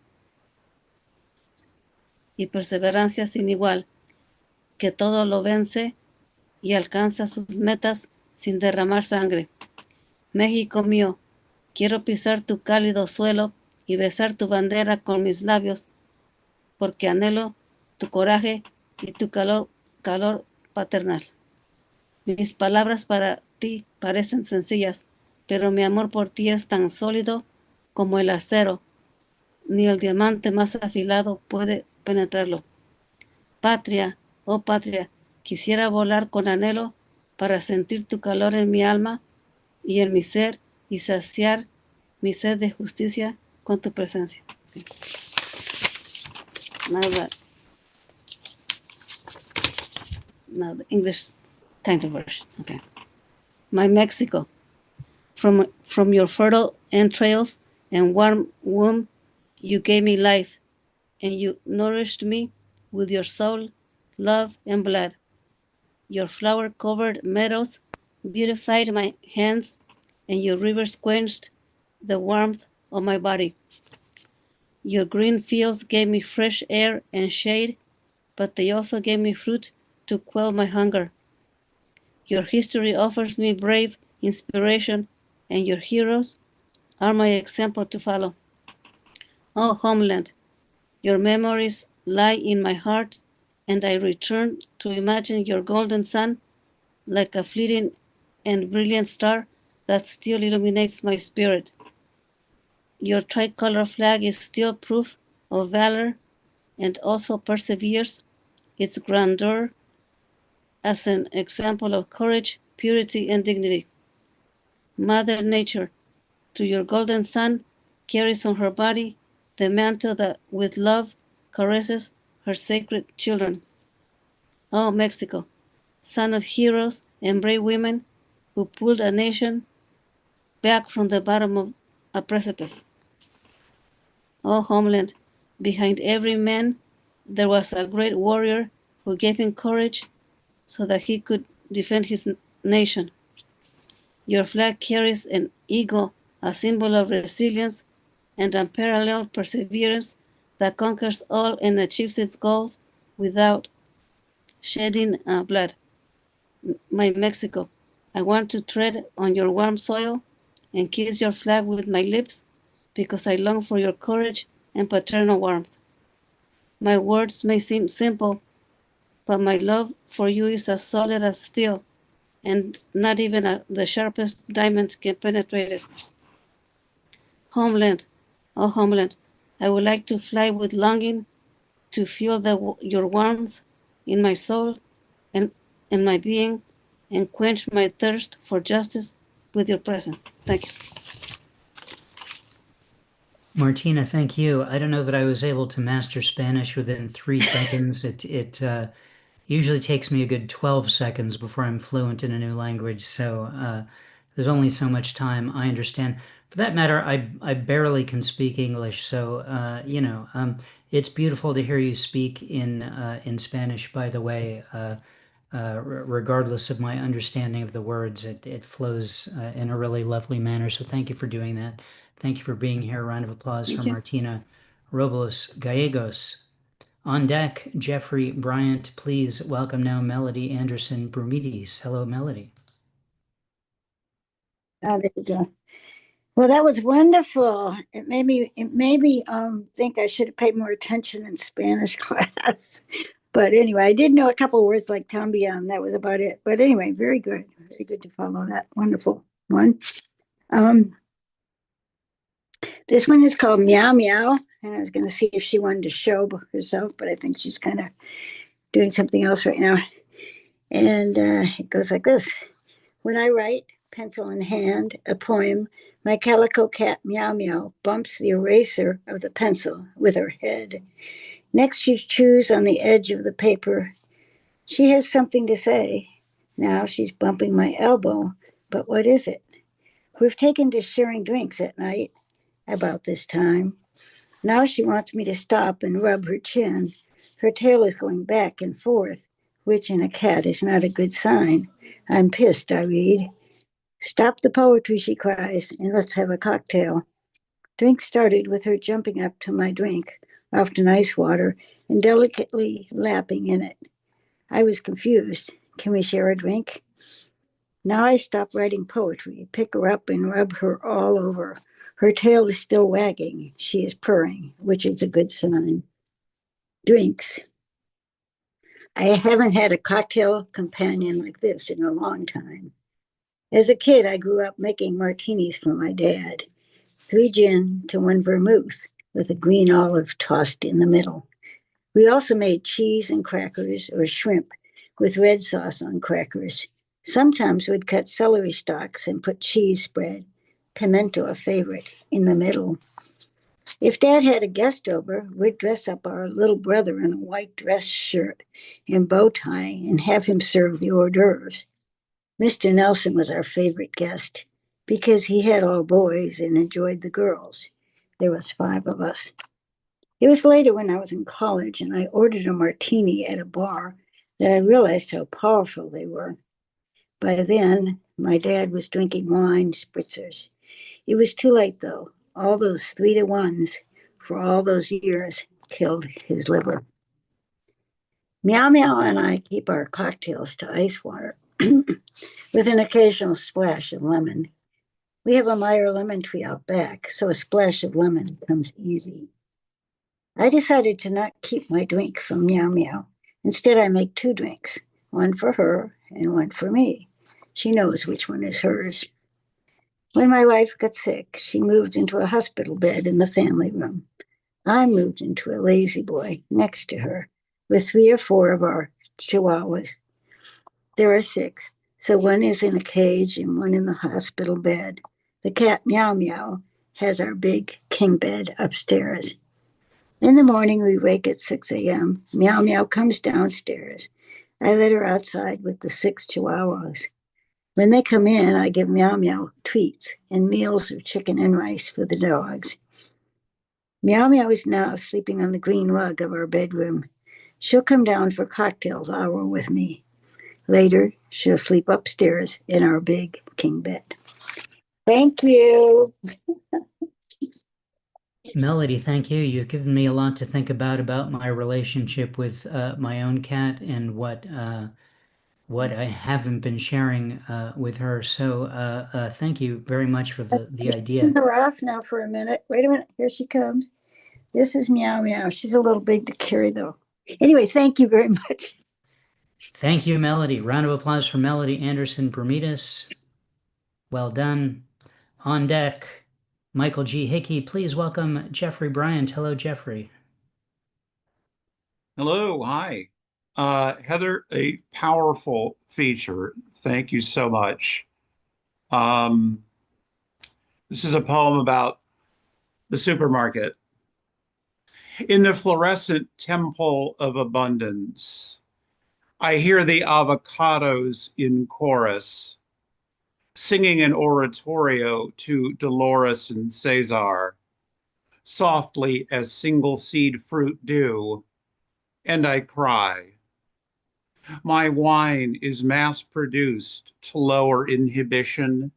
y perseverancia sin igual, que todo lo vence y alcanza sus metas sin derramar sangre. México mío, quiero pisar tu cálido suelo y besar tu bandera con mis labios, porque anhelo tu coraje y tu calor paternal. Mis palabras para ti parecen sencillas, pero mi amor por ti es tan sólido como el acero, ni el diamante más afilado puede penetrarlo. Patria, oh patria, quisiera volar con anhelo para sentir tu calor en mi alma y en mi ser y saciar mi sed de justicia con tu presencia. Now the English kind of version. Okay. My Mexico, from your fertile entrails and warm womb, you gave me life, and you nourished me with your soul, love, and blood. Your flower-covered meadows beautified my hands, and your rivers quenched the warmth of my body. Your green fields gave me fresh air and shade, but they also gave me fruit to quell my hunger. Your history offers me brave inspiration, and your heroes are my example to follow. Oh, homeland, your memories lie in my heart, and I return to imagine your golden sun like a fleeting and brilliant star that still illuminates my spirit. Your tricolor flag is still proof of valor and also perseveres its grandeur as an example of courage, purity, and dignity. Mother Nature, to your golden sun, carries on her body the mantle that with love caresses her sacred children. Oh, Mexico, son of heroes and brave women who pulled a nation back from the bottom of a precipice. Oh, homeland, behind every man there was a great warrior who gave him courage so that he could defend his nation. Your flag carries an eagle, a symbol of resilience and unparalleled perseverance that conquers all and achieves its goals without shedding blood. My Mexico, I want to tread on your warm soil and kiss your flag with my lips because I long for your courage and paternal warmth. My words may seem simple, but my love for you is as solid as steel, and not even the sharpest diamond can penetrate it. Homeland, oh homeland, I would like to fly with longing to feel your warmth in my soul and in my being, and quench my thirst for justice with your presence. Thank you. Martina, thank you. I don't know that I was able to master Spanish within 3 seconds. It usually takes me a good 12 seconds before I'm fluent in a new language. So there's only so much time. I understand. For that matter, I barely can speak English, so it's beautiful to hear you speak in Spanish. By the way, regardless of my understanding of the words, it flows in a really lovely manner. So thank you for doing that. Thank you for being here. A round of applause for Thank you. Martina Robles Gallegos. On deck, Jeffrey Bryant. Please welcome now Melody Anderson Brumides. Hello, Melody. Oh, there you go. Well, that was wonderful. It made me think I should have paid more attention in Spanish class. But anyway, I did know a couple of words like también. That was about it. But anyway, very good. Very good to follow that. Wonderful one. This one is called Meow Meow. And I was going to see if she wanted to show herself, but I think she's kind of doing something else right now. And it goes like this. When I write, pencil in hand, a poem, my calico cat Meow Meow bumps the eraser of the pencil with her head. Next, she chews on the edge of the paper. She has something to say. Now she's bumping my elbow, but what is it? We've taken to sharing drinks at night about this time. Now she wants me to stop and rub her chin. Her tail is going back and forth, which in a cat is not a good sign. I'm pissed, I read. Stop the poetry, she cries, and let's have a cocktail. Drink started with her jumping up to my drink, often ice water, and delicately lapping in it. I was confused. Can we share a drink? Now I stop writing poetry, pick her up, and rub her all over. Her tail is still wagging. She is purring, which is a good sign. Drinks. I haven't had a cocktail companion like this in a long time. As a kid, I grew up making martinis for my dad. 3 gin to 1 vermouth with a green olive tossed in the middle. We also made cheese and crackers or shrimp with red sauce on crackers. Sometimes we'd cut celery stalks and put cheese spread, pimento a favorite, in the middle. If Dad had a guest over, we'd dress up our little brother in a white dress shirt and bow tie and have him serve the hors d'oeuvres. Mr. Nelson was our favorite guest because he had all boys and enjoyed the girls. There was 5 of us. It was later when I was in college and I ordered a martini at a bar that I realized how powerful they were. By then, my dad was drinking wine spritzers. It was too late, though. All those 3-to-1s for all those years killed his liver. Meow Meow and I keep our cocktails to ice water with an occasional splash of lemon. We have a Meyer lemon tree out back, so a splash of lemon comes easy. I decided to not keep my drink from Meow Meow. Instead, I make 2 drinks, one for her and one for me. She knows which one is hers. When my wife got sick, she moved into a hospital bed in the family room. I moved into a lazy boy next to her with 3 or 4 of our chihuahuas. There are 6, so one is in a cage and one in the hospital bed. The cat Meow Meow has our big king bed upstairs. In the morning, we wake at 6 a.m. Meow Meow comes downstairs. I let her outside with the 6 chihuahuas. When they come in, I give Meow Meow treats and meals of chicken and rice for the dogs. Meow Meow is now sleeping on the green rug of our bedroom. She'll come down for cocktails hour with me. Later, she'll sleep upstairs in our big king bed. Thank you. Melody, thank you. You've given me a lot to think about my relationship with my own cat and what I haven't been sharing with her. So thank you very much for the idea. Her off now for a minute. Wait a minute. Here she comes. This is Meow Meow. She's a little big to carry, though. Anyway, thank you very much. Thank you, Melody. Round of applause for Melody Anderson Bermudez. Well done. On deck, Michael G. Hickey. Please welcome Jeffrey Bryant. Hello, Jeffrey. Hello, hi. Heather, a powerful feature. Thank you so much. Um, this is a poem about the supermarket. In the fluorescent temple of abundance, I hear the avocados in chorus. singing an oratorio to Dolores and Cesar, softly as single seed fruit do, and I cry. My wine is mass produced to lower inhibition,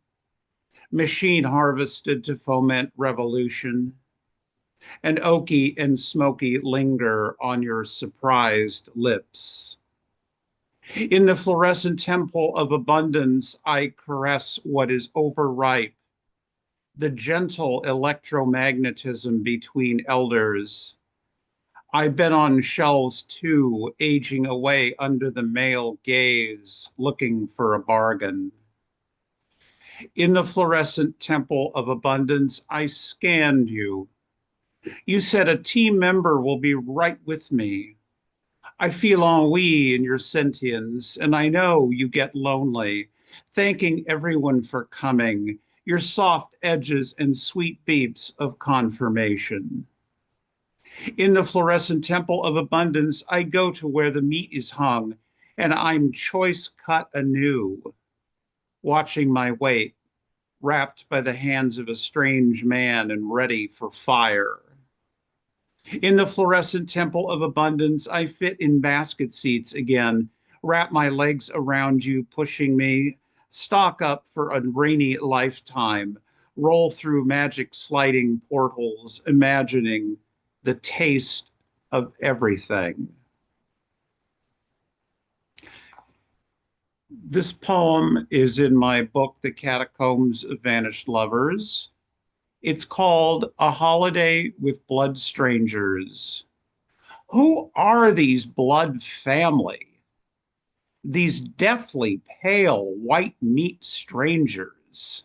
machine harvested to foment revolution, and oaky and smoky linger on your surprised lips. In the fluorescent temple of abundance, I caress what is overripe, the gentle electromagnetism between elders. I've been on shelves too, aging away under the male gaze, looking for a bargain. In the fluorescent temple of abundance, I scanned you. You said a team member will be right with me. I feel ennui in your sentience, and I know you get lonely, thanking everyone for coming, your soft edges and sweet beeps of confirmation. In the fluorescent temple of abundance, I go to where the meat is hung, and I'm choice cut anew, watching my weight, wrapped by the hands of a strange man and ready for fire. In the fluorescent temple of abundance, I fit in basket seats again, wrap my legs around you, pushing me, stock up for a rainy lifetime, roll through magic sliding portals, imagining the taste of everything. This poem is in my book, The Catacombs of Vanished Lovers. It's called A Holiday with Blood Strangers. Who are these blood family? These deathly pale white meat strangers?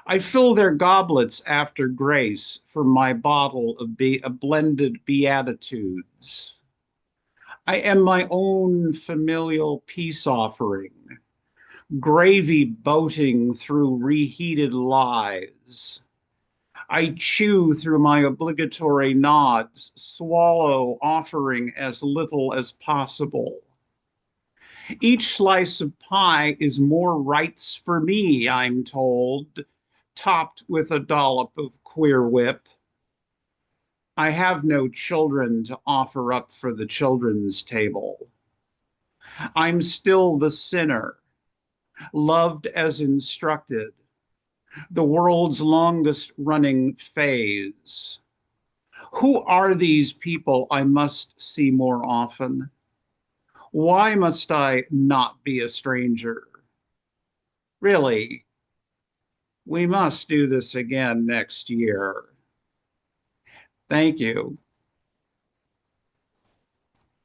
I fill their goblets after grace from my bottle of blended beatitudes. I am my own familial peace offering, gravy boating through reheated lies. I chew through my obligatory nods, swallow, offering as little as possible. Each slice of pie is more rights for me, I'm told, topped with a dollop of queer whip. I have no children to offer up for the children's table. I'm still the sinner, loved as instructed, the world's longest running phase. Who are these people I must see more often? Why must I not be a stranger? Really, we must do this again next year. Thank you.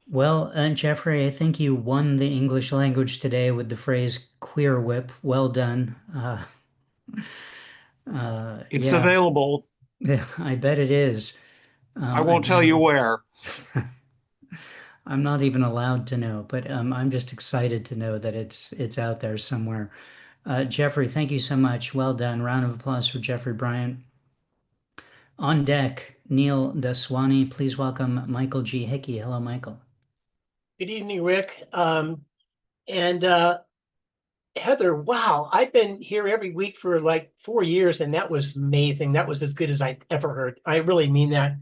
Well, Jeffrey, I think you won the English language today with the phrase queer whip. Well done. It's Yeah, available. I bet it is. I won't tell you where. I'm not even allowed to know, but I'm just excited to know that it's out there somewhere. Jeffrey, thank you so much. Well done. Round of applause for Jeffrey Bryant. On deck, Neil Daswani. Please welcome Michael G. Hickey. Hello, Michael. Good evening, Rick. And Heather, wow, I've been here every week for like 4 years, and that was amazing. That was as good as I ever heard. I really mean that.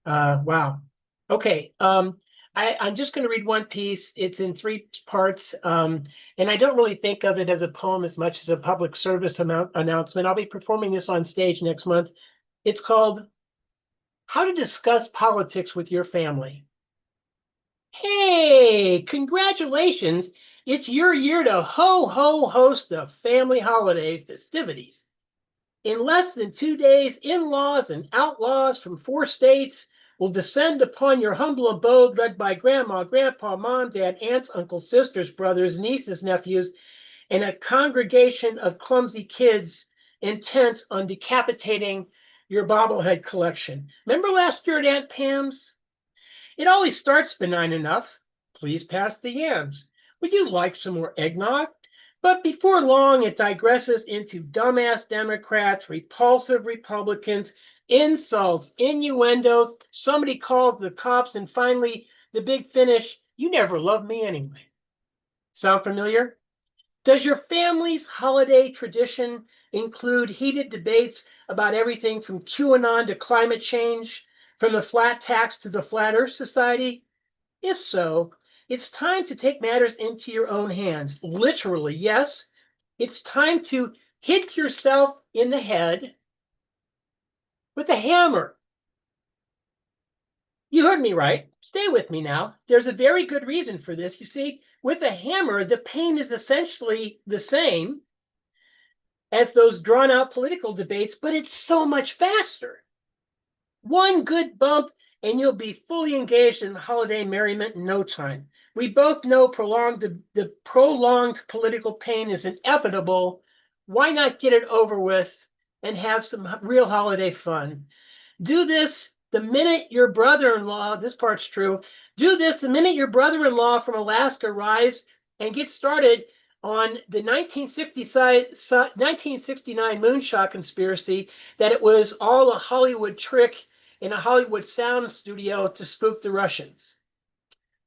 Wow. Okay. I'm just going to read one piece. It's in 3 parts, and I don't really think of it as a poem as much as a public service announcement. I'll be performing this on stage next month. It's called How to Discuss Politics with Your Family. Hey, congratulations. It's your year to host the family holiday festivities. In less than 2 days, in-laws and outlaws from 4 states will descend upon your humble abode led by grandma, grandpa, mom, dad, aunts, uncles, sisters, brothers, nieces, nephews, and a congregation of clumsy kids intent on decapitating your bobblehead collection. Remember last year at Aunt Pam's? It always starts benign enough. Please pass the yams. Would you like some more eggnog? But before long, it digresses into dumbass Democrats, repulsive Republicans, insults, innuendos. Somebody calls the cops, and finally, the big finish, you never loved me anyway. Sound familiar? Does your family's holiday tradition include heated debates about everything from QAnon to climate change, from the flat tax to the Flat Earth Society? If so, it's time to take matters into your own hands. Literally, yes. It's time to hit yourself in the head with a hammer. You heard me right. Stay with me now. There's a very good reason for this. You see, with a hammer, the pain is essentially the same as those drawn out political debates, but it's so much faster. One good bump, and you'll be fully engaged in holiday merriment in no time. We both know the prolonged political pain is inevitable. Why not get it over with and have some real holiday fun? Do this the minute your brother-in-law, this part's true, do this the minute your brother-in-law from Alaska arrives and get started on the 1969 moonshot conspiracy, that it was all a Hollywood trick in a Hollywood sound studio to spook the Russians.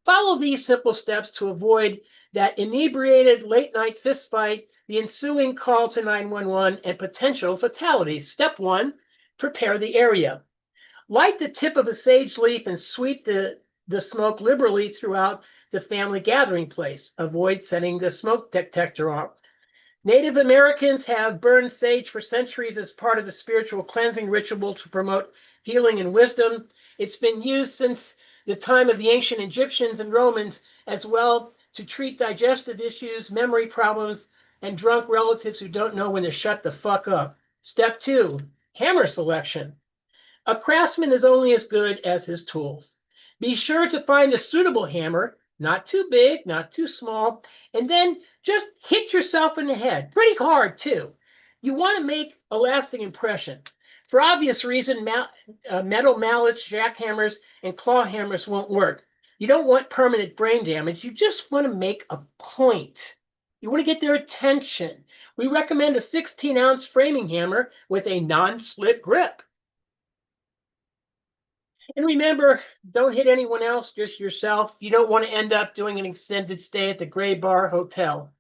Follow these simple steps to avoid that inebriated late-night fistfight, the ensuing call to 911, and potential fatalities. Step 1, prepare the area. Light the tip of a sage leaf and sweep the smoke liberally throughout the family gathering place. Avoid setting the smoke detector off. Native Americans have burned sage for centuries as part of a spiritual cleansing ritual to promote healing and wisdom. It's been used since the time of the ancient Egyptians and Romans as well to treat digestive issues, memory problems, and drunk relatives who don't know when to shut the fuck up. Step 2, hammer selection. A craftsman is only as good as his tools. Be sure to find a suitable hammer, not too big, not too small, and then just hit yourself in the head, pretty hard too. You want to make a lasting impression. For obvious reason, metal mallets, jackhammers, and claw hammers won't work. You don't want permanent brain damage. You just want to make a point. You want to get their attention. We recommend a 16-ounce framing hammer with a non-slip grip. And remember, don't hit anyone else, just yourself. You don't want to end up doing an extended stay at the Gray Bar Hotel.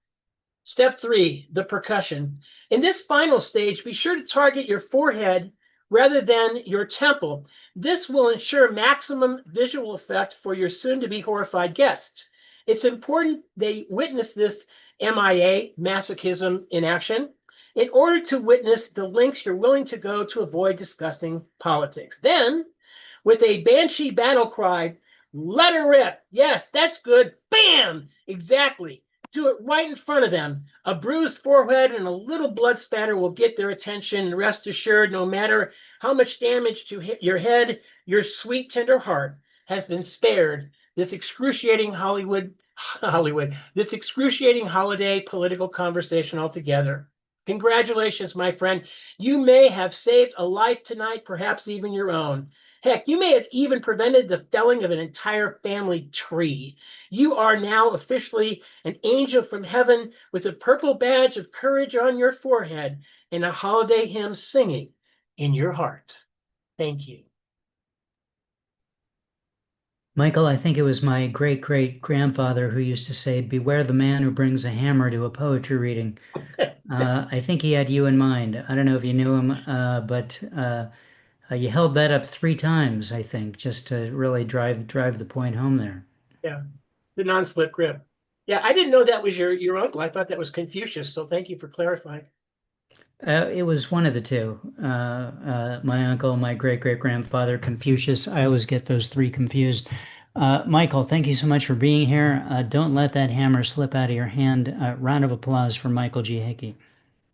Step 3, the percussion. In this final stage, be sure to target your forehead rather than your temple. This will ensure maximum visual effect for your soon-to-be horrified guests. It's important they witness this MIA, masochism, in action, in order to witness the lengths you're willing to go to avoid discussing politics. Then, with a banshee battle cry, let her rip. Yes, that's good. Bam! Exactly. Do it right in front of them. A bruised forehead and a little blood spatter will get their attention. And rest assured, no matter how much damage to hit your head, your sweet, tender heart has been spared this excruciating this excruciating holiday political conversation altogether. Congratulations, my friend. You may have saved a life tonight, perhaps even your own. Heck, you may have even prevented the felling of an entire family tree. You are now officially an angel from heaven with a purple badge of courage on your forehead and a holiday hymn singing in your heart. Thank you. Michael, I think it was my great great grandfather who used to say, "Beware the man who brings a hammer to a poetry reading." I think he had you in mind. I don't know if you knew him, but you held that up 3 times, I think, just to really drive the point home there. Yeah, the non-slip grip. Yeah, I didn't know that was your uncle. I thought that was Confucius, so thank you for clarifying. It was one of the two. My uncle, my great great grandfather, Confucius. I always get those 3 confused. Michael, thank you so much for being here. Don't let that hammer slip out of your hand. Round of applause for Michael G. Hickey.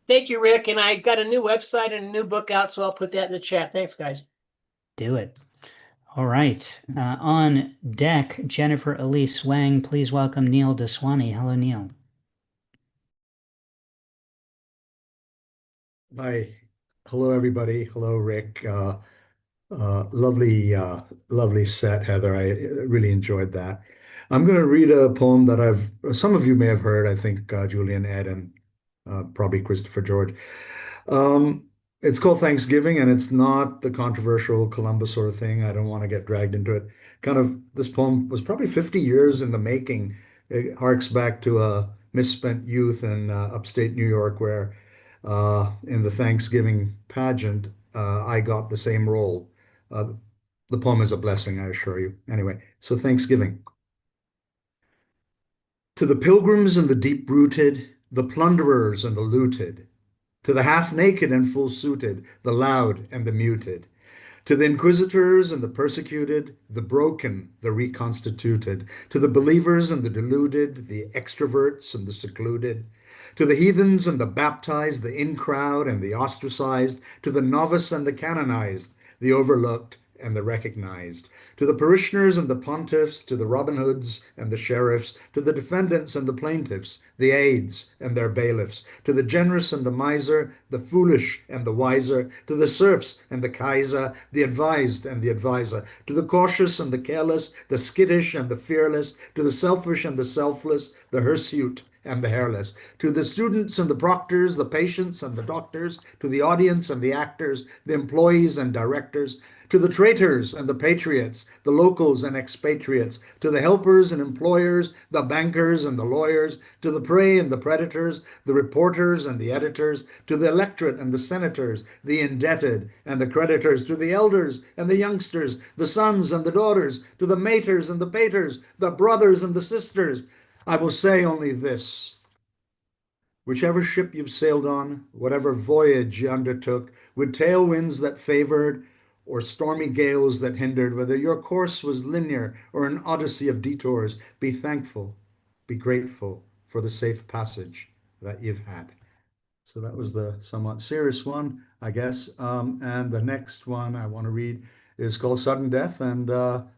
Thank you, Rick. And I got a new website and a new book out, so I'll put that in the chat. Thanks, guys. Do it. All right. On deck, Jennifer Elise Wang. Please welcome Neil Deswani. Hello, Neil. Hi. Hello, everybody. Hello, Rick. Lovely set, Heather. I really enjoyed that. I'm going to read a poem that some of you may have heard. I think Julian, Ed, and probably Christopher George. It's called Thanksgiving, and it's not the controversial Columbus sort of thing. I don't want to get dragged into it. This poem was probably 50 years in the making. It harks back to a misspent youth in upstate New York, where in the Thanksgiving pageant, I got the same role. The poem is a blessing, I assure you. Anyway, so Thanksgiving. To the pilgrims and the deep-rooted, the plunderers and the looted, to the half-naked and full-suited, the loud and the muted, to the inquisitors and the persecuted, the broken, the reconstituted, to the believers and the deluded, the extroverts and the secluded, to the heathens and the baptized, the in-crowd and the ostracized, to the novice and the canonized, the overlooked and the recognized, to the parishioners and the pontiffs, to the Robin Hoods and the sheriffs, to the defendants and the plaintiffs, the aides and their bailiffs, to the generous and the miser, the foolish and the wiser, to the serfs and the Kaiser, the advised and the adviser, to the cautious and the careless, the skittish and the fearless, to the selfish and the selfless, the hirsute and the hairless, to the students and the proctors, the patients and the doctors, to the audience and the actors, the employees and directors, to the traitors and the patriots, the locals and expatriates, to the helpers and employers, the bankers and the lawyers, to the prey and the predators, the reporters and the editors, to the electorate and the senators, the indebted and the creditors, to the elders and the youngsters, the sons and the daughters, to the maters and the paters, the brothers and the sisters. I will say only this. Whichever ship you've sailed on, whatever voyage you undertook, with tailwinds that favored or stormy gales that hindered, whether your course was linear or an odyssey of detours, be thankful, be grateful for the safe passage that you've had. So that was the somewhat serious one, I guess. And the next one I want to read is called Sudden Death. And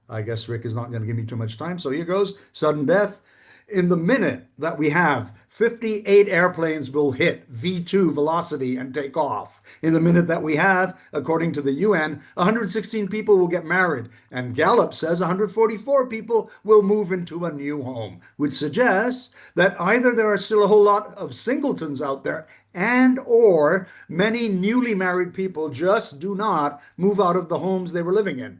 I guess Rick is not going to give me too much time. So here goes. Sudden Death. In the minute that we have, 58 airplanes will hit V2 velocity and take off. In the minute that we have, according to the UN, 116 people will get married. And Gallup says 144 people will move into a new home, which suggests that either there are still a whole lot of singletons out there and or many newly married people just do not move out of the homes they were living in.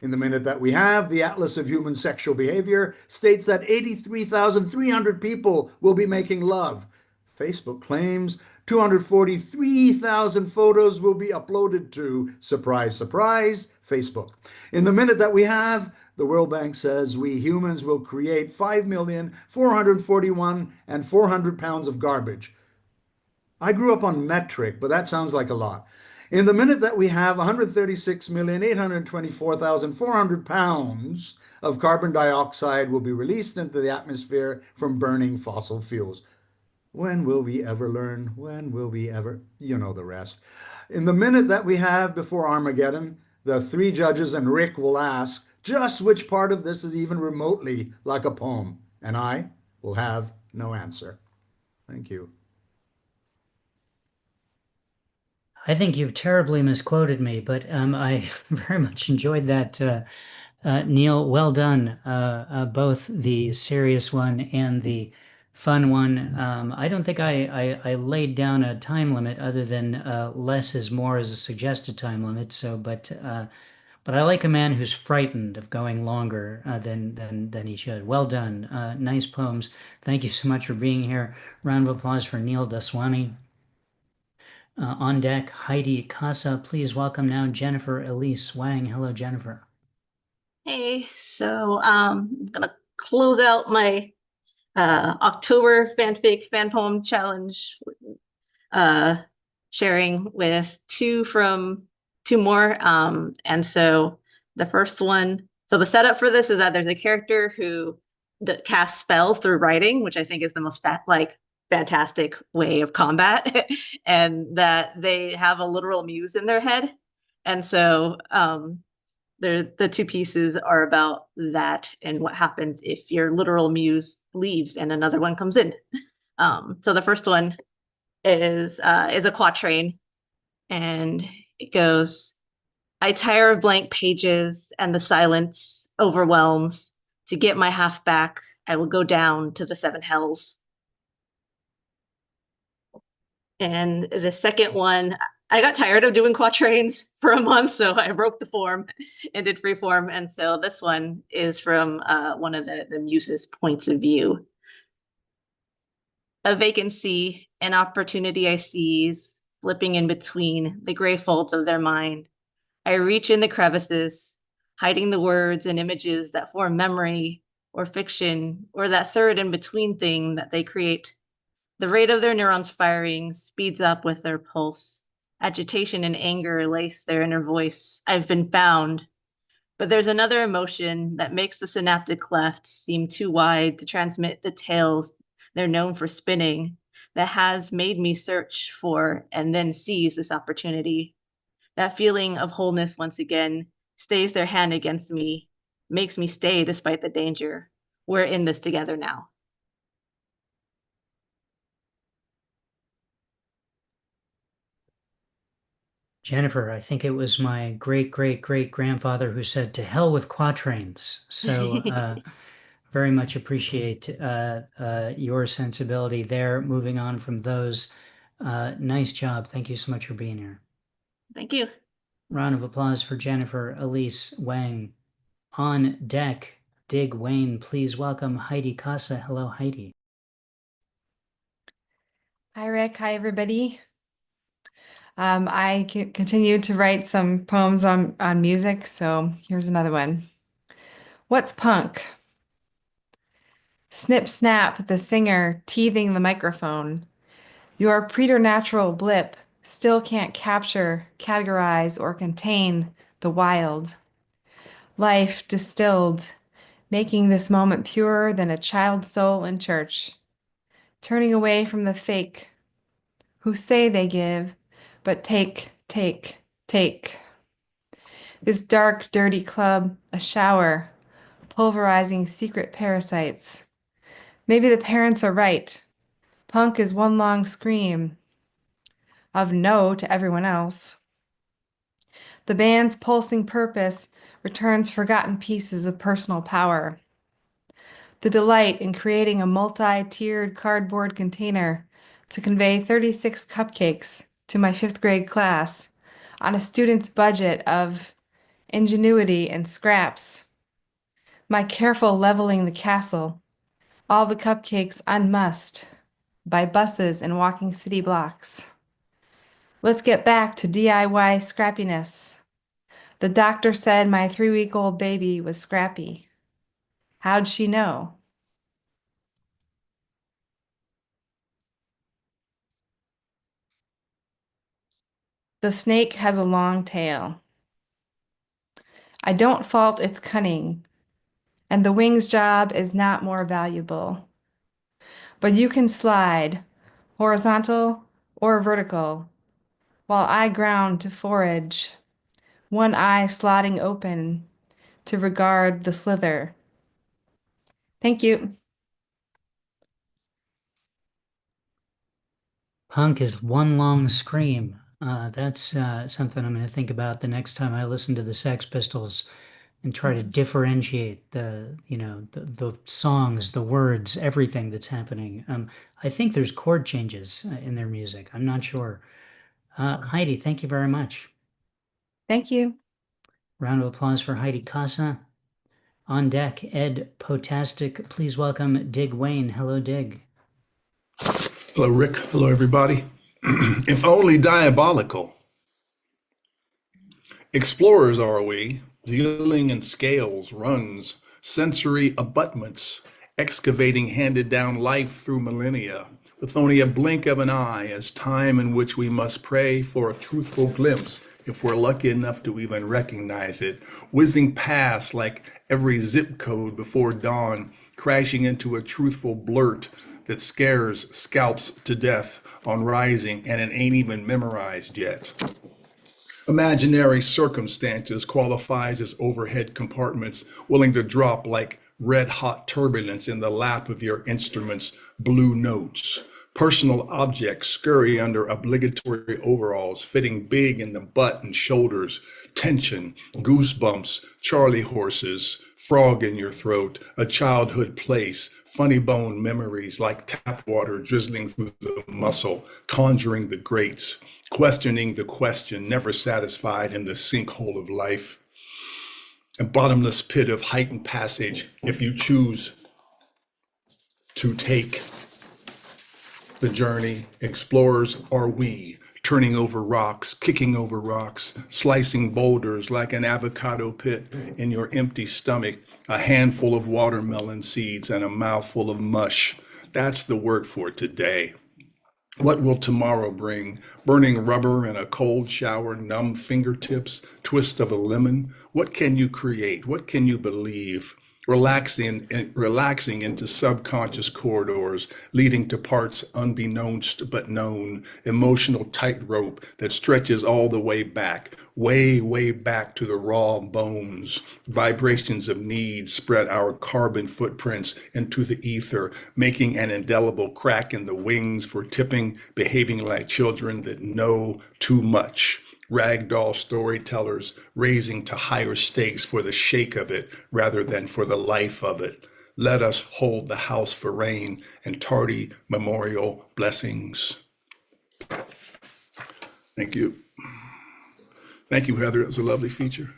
In the minute that we have, the Atlas of Human Sexual Behavior states that 83,300 people will be making love. Facebook claims 243,000 photos will be uploaded to, surprise, surprise, Facebook. In the minute that we have, the World Bank says we humans will create 5,441,400 and 400 pounds of garbage. I grew up on metric, but that sounds like a lot. In the minute that we have 136,824,400 pounds of carbon dioxide will be released into the atmosphere from burning fossil fuels. When will we ever learn? When will we ever? You know the rest. In the minute that we have before Armageddon, the three judges and Rick will ask just which part of this is even remotely like a poem, and I will have no answer. Thank you. I think you've terribly misquoted me, but I very much enjoyed that, Neil. Well done, both the serious one and the fun one. I don't think I laid down a time limit other than less is more as a suggested time limit. So, but I like a man who's frightened of going longer than he should. Well done. Nice poems. Thank you so much for being here. Round of applause for Neil Daswani. On deck, Heidi Casa. Please welcome now Jennifer Elise Wang. Hello, Jennifer. Hey, so I'm gonna close out my October fanfic fan poem challenge, sharing with two more. And so the first one, so the setup for this is that there's a character who casts spells through writing, which I think is the most fantastic way of combat, and that they have a literal muse in their head. And so the two pieces are about that and what happens if your literal muse leaves and another one comes in. So the first one is a quatrain, and it goes, I tire of blank pages and the silence overwhelms. To get my half back, I will go down to the seven hells. And the second one, I got tired of doing quatrains for a month, so I broke the form and did free form. And so this one is from one of the muses' points of view. A vacancy, an opportunity I seize, slipping in between the gray folds of their mind. I reach in the crevices, hiding the words and images that form memory or fiction, or that third in between thing that they create. The rate of their neurons firing speeds up with their pulse. Agitation and anger lace their inner voice. I've been found. But there's another emotion that makes the synaptic cleft seem too wide to transmit the tales they're known for spinning, that has made me search for and then seize this opportunity. That feeling of wholeness once again stays their hand against me, makes me stay despite the danger. We're in this together now. Jennifer, I think it was my great great great grandfather who said, "To hell with quatrains." So very much appreciate your sensibility there. Moving on from those, nice job. Thank you so much for being here. Thank you. Round of applause for Jennifer Elise Wang. On deck, Dig Wayne. Please welcome Heidi Casa. Hello, Heidi. Hi, Rick. Hi, everybody. I continue to write some poems on music, so here's another one. What's punk? Snip snap, the singer teething the microphone. Your preternatural blip still can't capture, categorize, or contain the wild. Life distilled, making this moment purer than a child's soul in church. Turning away from the fake, who say they give, but take, take, take. This dark, dirty club, a shower, pulverizing secret parasites. Maybe the parents are right. Punk is one long scream of no to everyone else. The band's pulsing purpose returns forgotten pieces of personal power. The delight in creating a multi-tiered cardboard container to convey 36 cupcakes to my 5th grade class on a student's budget of ingenuity and scraps. My careful leveling the castle, all the cupcakes unmussed by buses and walking city blocks. Let's get back to DIY scrappiness. The doctor said my 3-week-old baby was scrappy. How'd she know? The snake has a long tail. I don't fault its cunning, and the wing's job is not more valuable. But you can slide, horizontal or vertical, while I ground to forage, one eye slotting open to regard the slither. Thank you. Punk is one long scream. That's something I'm going to think about the next time I listen to the Sex Pistols and try to differentiate the songs, the words, everything that's happening. I think there's chord changes in their music. I'm not sure. Heidi, thank you very much. Thank you. Round of applause for Heidi Casa. On deck, Ed Potastic. Please welcome Dig Wayne. Hello, Dig. Hello, Rick. Hello, everybody. If only diabolical. Explorers are we, dealing in scales, rungs, sensory abutments, excavating handed down life through millennia, with only a blink of an eye as time in which we must pray for a truthful glimpse, if we're lucky enough to even recognize it, whizzing past like every zip code before dawn, crashing into a truthful blurt that scares scalps to death on rising, and it ain't even memorized yet. Imaginary circumstances qualifies as overhead compartments willing to drop like red hot turbulence in the lap of your instrument's blue notes. Personal objects scurry under obligatory overalls, fitting big in the butt and shoulders. Tension, goosebumps, Charlie horses, frog in your throat, a childhood place, funny bone memories like tap water drizzling through the muscle, conjuring the greats, questioning the question, never satisfied in the sinkhole of life. A bottomless pit of heightened passage if you choose to take. The journey, explorers are we, turning over rocks, kicking over rocks, slicing boulders like an avocado pit in your empty stomach, a handful of watermelon seeds and a mouthful of mush. That's the work for today. What will tomorrow bring? Burning rubber in a cold shower, numb fingertips, twist of a lemon? What can you create? What can you believe? Relaxing into subconscious corridors, leading to parts unbeknownst but known, emotional tightrope that stretches all the way back, way, way back to the raw bones. Vibrations of need spread our carbon footprints into the ether, making an indelible crack in the wings for tipping, behaving like children that know too much. Ragdoll storytellers raising to higher stakes for the shake of it rather than for the life of it. Let us hold the house for rain and tardy memorial blessings. Thank you. Thank you, Heather. It was a lovely feature.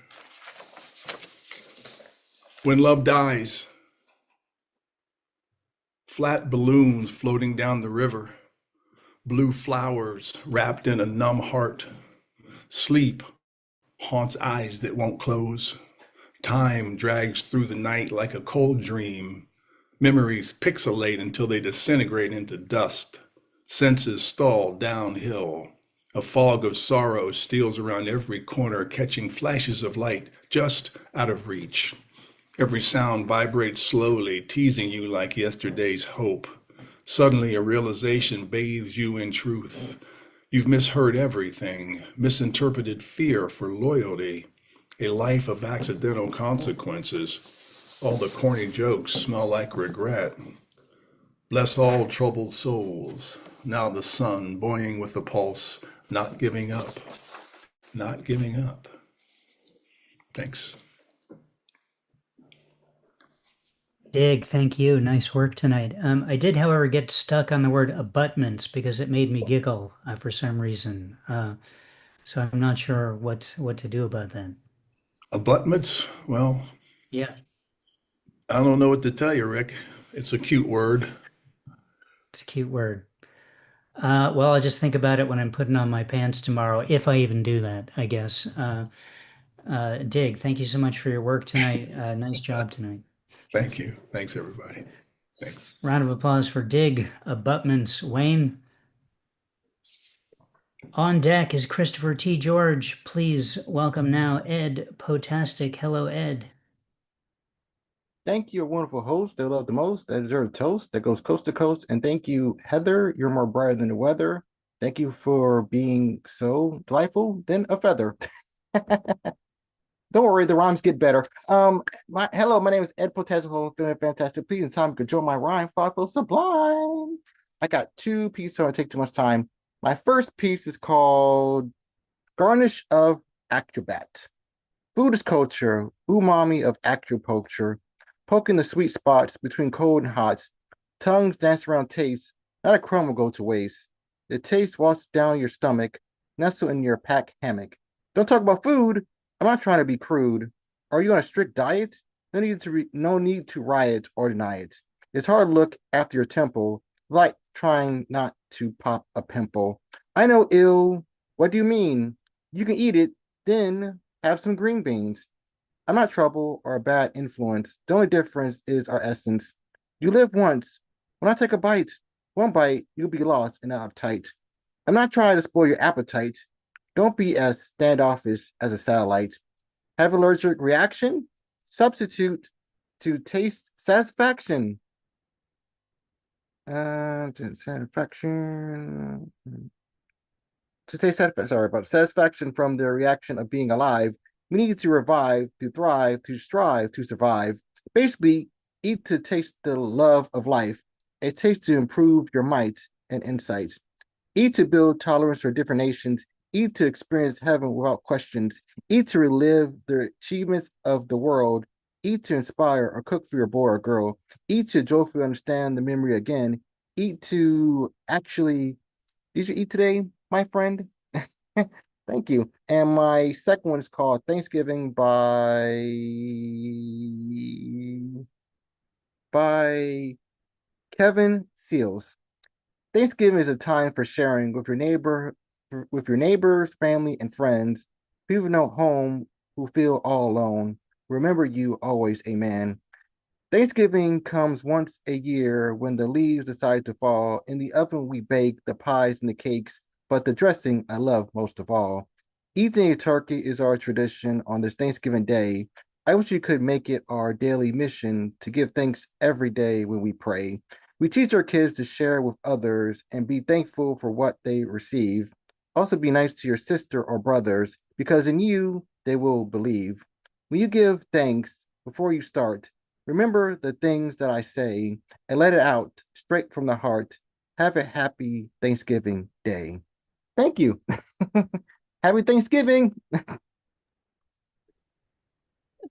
When love dies, flat balloons floating down the river, blue flowers wrapped in a numb heart, sleep haunts eyes that won't close. Time drags through the night like a cold dream. Memories pixelate until they disintegrate into dust. Senses stall downhill. A fog of sorrow steals around every corner, catching flashes of light just out of reach. Every sound vibrates slowly, teasing you like yesterday's hope. Suddenly, a realization bathes you in truth. You've misheard everything, misinterpreted fear for loyalty, a life of accidental consequences. All the corny jokes smell like regret. Bless all troubled souls. Now the sun, buoying with the pulse, not giving up, not giving up. Thanks. Dig, thank you. Nice work tonight. I did, however, get stuck on the word abutments because it made me giggle for some reason. So I'm not sure what to do about that. Abutments? Well, Yeah, I don't know what to tell you, Rick. It's a cute word. it's a cute word. Well, I'll just think about it when I'm putting on my pants tomorrow, if I even do that, I guess. Dig, thank you so much for your work tonight. Nice job tonight. Thank you. Thanks, everybody. Thanks. Round of applause for Dig, abutments. Wayne. On deck is Christopher T. George. Please welcome now Ed Potastic. Hello, Ed. Thank you, a wonderful host that I love the most, that deserves a toast, that goes coast to coast. And thank you, Heather. You're more brighter than the weather. Thank you for being so delightful than a feather. Don't worry, the rhymes get better. Hello, my name is Ed Potastic, feeling fantastic. Please, in time, control my rhyme. Thoughtful, sublime. I got two pieces, so I don't take too much time. My first piece is called Garnish of Acrobat. Food is culture, umami of acupuncture, poking the sweet spots between cold and hot. Tongues dance around taste, not a crumb will go to waste. The taste walks down your stomach, nestle in your pack hammock. Don't talk about food. I'm not trying to be crude. Are you on a strict diet? No need to riot or deny it. It's hard to look after your temple, like trying not to pop a pimple. I know ill. What do you mean? You can eat it, then have some green beans. I'm not trouble or a bad influence. The only difference is our essence. You live once. When I take a bite, one bite, you'll be lost in appetite. I'm not trying to spoil your appetite. Don't be as standoffish as a satellite. Have allergic reaction? Substitute to taste satisfaction. Satisfaction. To taste satisfaction. Sorry about satisfaction from the reaction of being alive. We need to revive, to thrive, to strive, to survive. Basically, eat to taste the love of life. A taste to improve your might and insights. Eat to build tolerance for different nations. Eat to experience heaven without questions. Eat to relive the achievements of the world. Eat to inspire or cook for your boy or girl. Eat to joyfully understand the memory again. Eat to actually. Did you eat today, my friend? Thank you. And my second one is called Thanksgiving by Kevin Seals. Thanksgiving is a time for sharing with your neighbors, family, and friends. People know home who feel all alone. Remember you always, amen. Thanksgiving comes once a year when the leaves decide to fall. In the oven, we bake the pies and the cakes, but the dressing I love most of all. Eating a turkey is our tradition on this Thanksgiving Day. I wish we could make it our daily mission to give thanks every day when we pray. We teach our kids to share with others and be thankful for what they receive. Also, be nice to your sister or brothers, because in you they will believe. When you give thanks before you start, remember the things that I say and let it out straight from the heart. Have a happy Thanksgiving Day. Thank you. Happy Thanksgiving.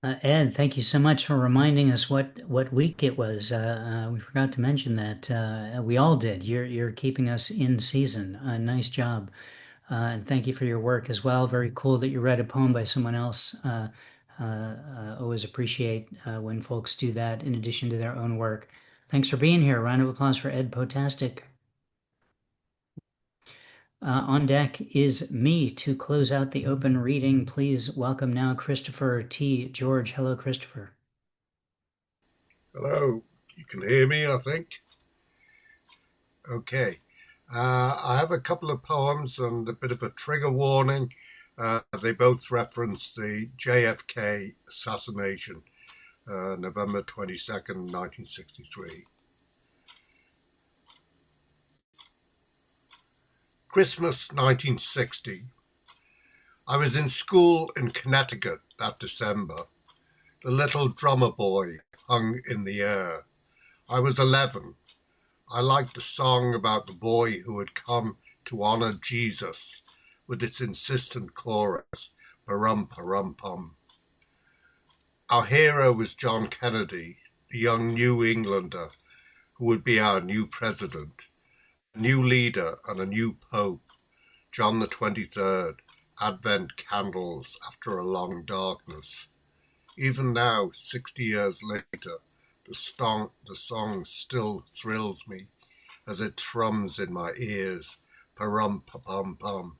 Ed, thank you so much for reminding us what week it was. We forgot to mention that we all did. You're keeping us in season. Nice job, and thank you for your work as well. Very cool that you read a poem by someone else. Always appreciate when folks do that in addition to their own work. Thanks for being here. Round of applause for Ed Potastic. On deck is me to close out the open reading. Please welcome now Christopher T. George. Hello, Christopher. Hello, you can hear me, I think. Okay, I have a couple of poems and a bit of a trigger warning. They both reference the JFK assassination, November 22nd, 1963. Christmas 1960. I was in school in Connecticut that December. The little drummer boy hung in the air. I was 11. I liked the song about the boy who had come to honor Jesus with its insistent chorus, parum-parum-pum. Our hero was John Kennedy, the young New Englander who would be our new president, a new leader and a new pope, John the 23rd, Advent candles after a long darkness. Even now, 60 years later, the song still thrills me as it thrums in my ears, parum-pa-pum-pum.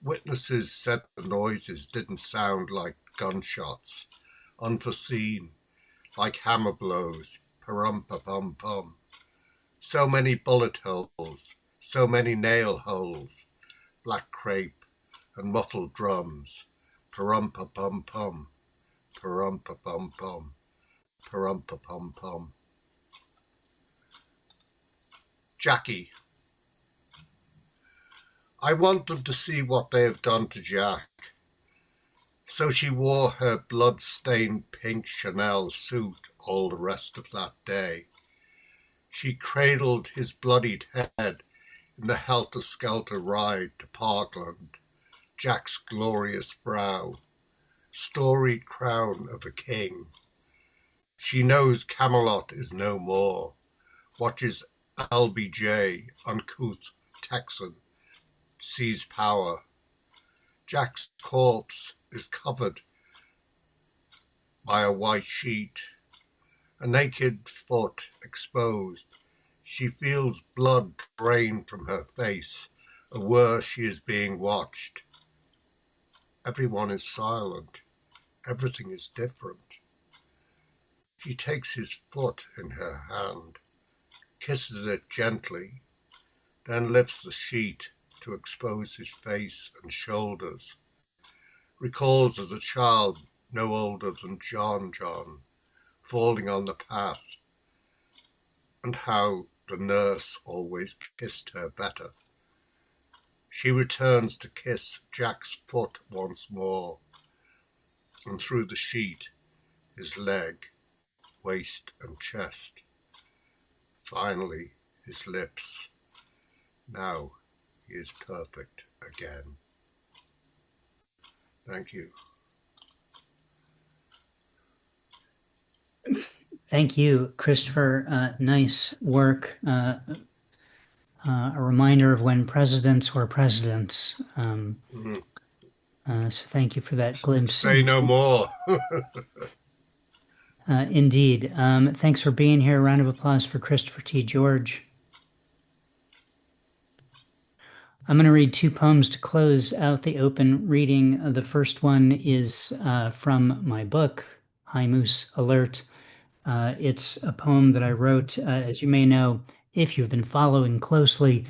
Witnesses said the noises didn't sound like gunshots, unforeseen, like hammer blows, parum-pa-pum-pum. So many bullet holes, so many nail holes, black crepe and muffled drums, parum-pa-pum-pum, parum-pa-pum-pum, parum-pa-pum-pum. Jackie. I want them to see what they have done to Jack. So she wore her blood-stained pink Chanel suit all the rest of that day. She cradled his bloodied head in the helter-skelter ride to Parkland, Jack's glorious brow, storied crown of a king. She knows Camelot is no more, watches LBJ, uncouth Texan, seize power. Jack's corpse is covered by a white sheet, a naked foot exposed. She feels blood drain from her face, aware she is being watched. Everyone is silent. Everything is different. She takes his foot in her hand, kisses it gently, then lifts the sheet to expose his face and shoulders. Recalls as a child no older than John, falling on the path, and how the nurse always kissed her better. She returns to kiss Jack's foot once more, and through the sheet, his leg, waist and chest. Finally, his lips. Now he is perfect again. Thank you. Thank you, Christopher. Nice work. A reminder of when presidents were presidents. So thank you for that glimpse. Say no more. Indeed. Thanks for being here. A round of applause for Christopher T. George. I'm going to read two poems to close out the open reading. The first one is from my book, High Moose Alert. It's a poem that I wrote, as you may know, if you've been following closely.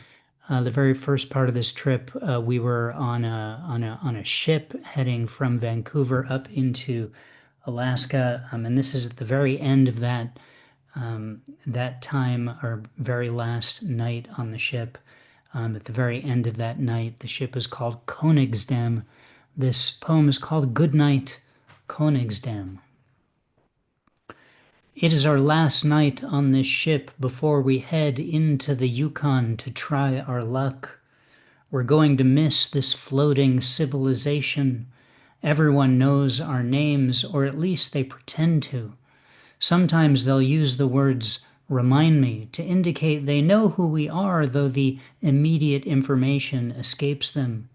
The very first part of this trip, we were on a ship heading from Vancouver up into Alaska, and this is at the very end of that time, our very last night on the ship. At the very end of that night, the ship is called Koenigsdam. This poem is called Good Night, Koenigsdam. It is our last night on this ship before we head into the Yukon to try our luck. We're going to miss this floating civilization. Everyone knows our names, or at least they pretend to. Sometimes they'll use the words "remind me" to indicate they know who we are, though the immediate information escapes them.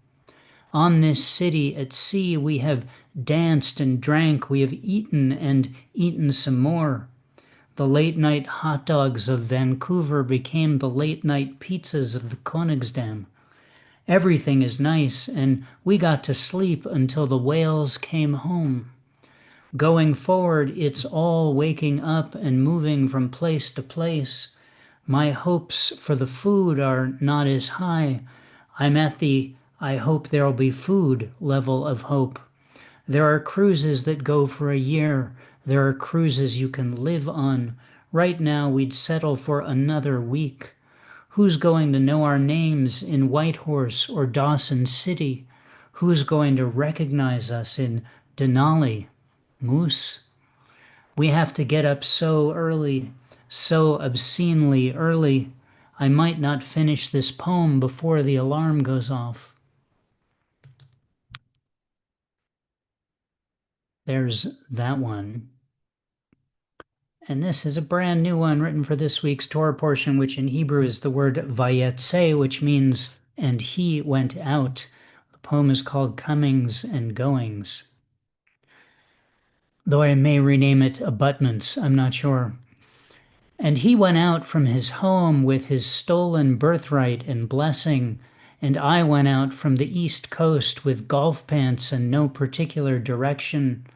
On this city at sea, we have danced and drank, we have eaten and eaten some more. The late-night hot dogs of Vancouver became the late-night pizzas of the Koenigsdam. Everything is nice, and we got to sleep until the whales came home. Going forward, it's all waking up and moving from place to place. My hopes for the food are not as high. I'm at the "I hope there'll be food" level of hope. There are cruises that go for a year. There are cruises you can live on. Right now, we'd settle for another week. Who's going to know our names in Whitehorse or Dawson City? Who's going to recognize us in Denali? Moose? We have to get up so early, so obscenely early. I might not finish this poem before the alarm goes off. There's that one. And this is a brand new one written for this week's Torah portion, which in Hebrew is the word vayetze, which means "and he went out." The poem is called Comings and Goings. Though I may rename it Abutments, I'm not sure. And he went out from his home with his stolen birthright and blessing, and I went out from the East Coast with golf pants and no particular direction.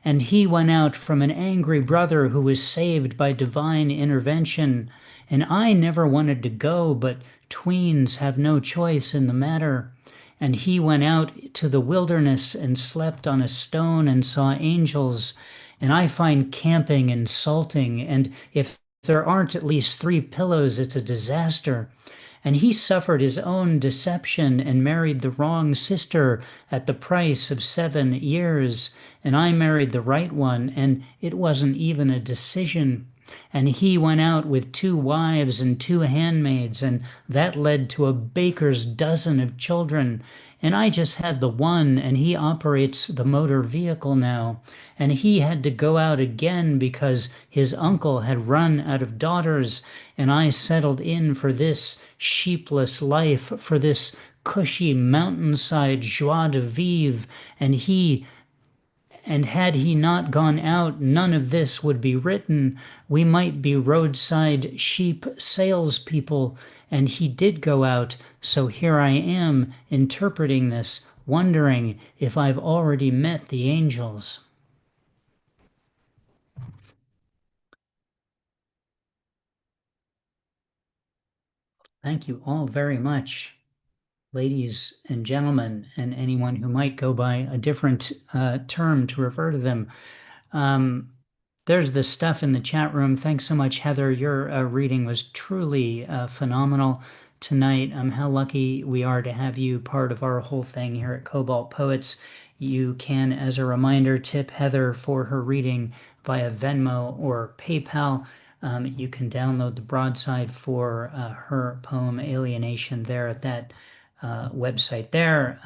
And he went out from an angry brother who was saved by divine intervention. And I never wanted to go, but tweens have no choice in the matter. And he went out to the wilderness and slept on a stone and saw angels. And I find camping insulting, and if there aren't at least 3 pillows, it's a disaster. And he suffered his own deception and married the wrong sister at the price of 7 years. And I married the right one, and it wasn't even a decision. And he went out with 2 wives and 2 handmaids, and that led to a baker's dozen of children. And I just had the one, and he operates the motor vehicle now. And he had to go out again because his uncle had run out of daughters, and I settled in for this sheepless life, for this cushy mountainside joie de vivre, and had he not gone out, none of this would be written. We might be roadside sheep salespeople, and he did go out, so here I am interpreting this, wondering if I've already met the angels. Thank you all very much, ladies and gentlemen, and anyone who might go by a different term to refer to them. There's the stuff in the chat room. Thanks so much, Heather. Your reading was truly phenomenal tonight. How lucky we are to have you part of our whole thing here at Cobalt Poets. You can, as a reminder, tip Heather for her reading via Venmo or PayPal. You can download the broadside for her poem Alienation there at that website there.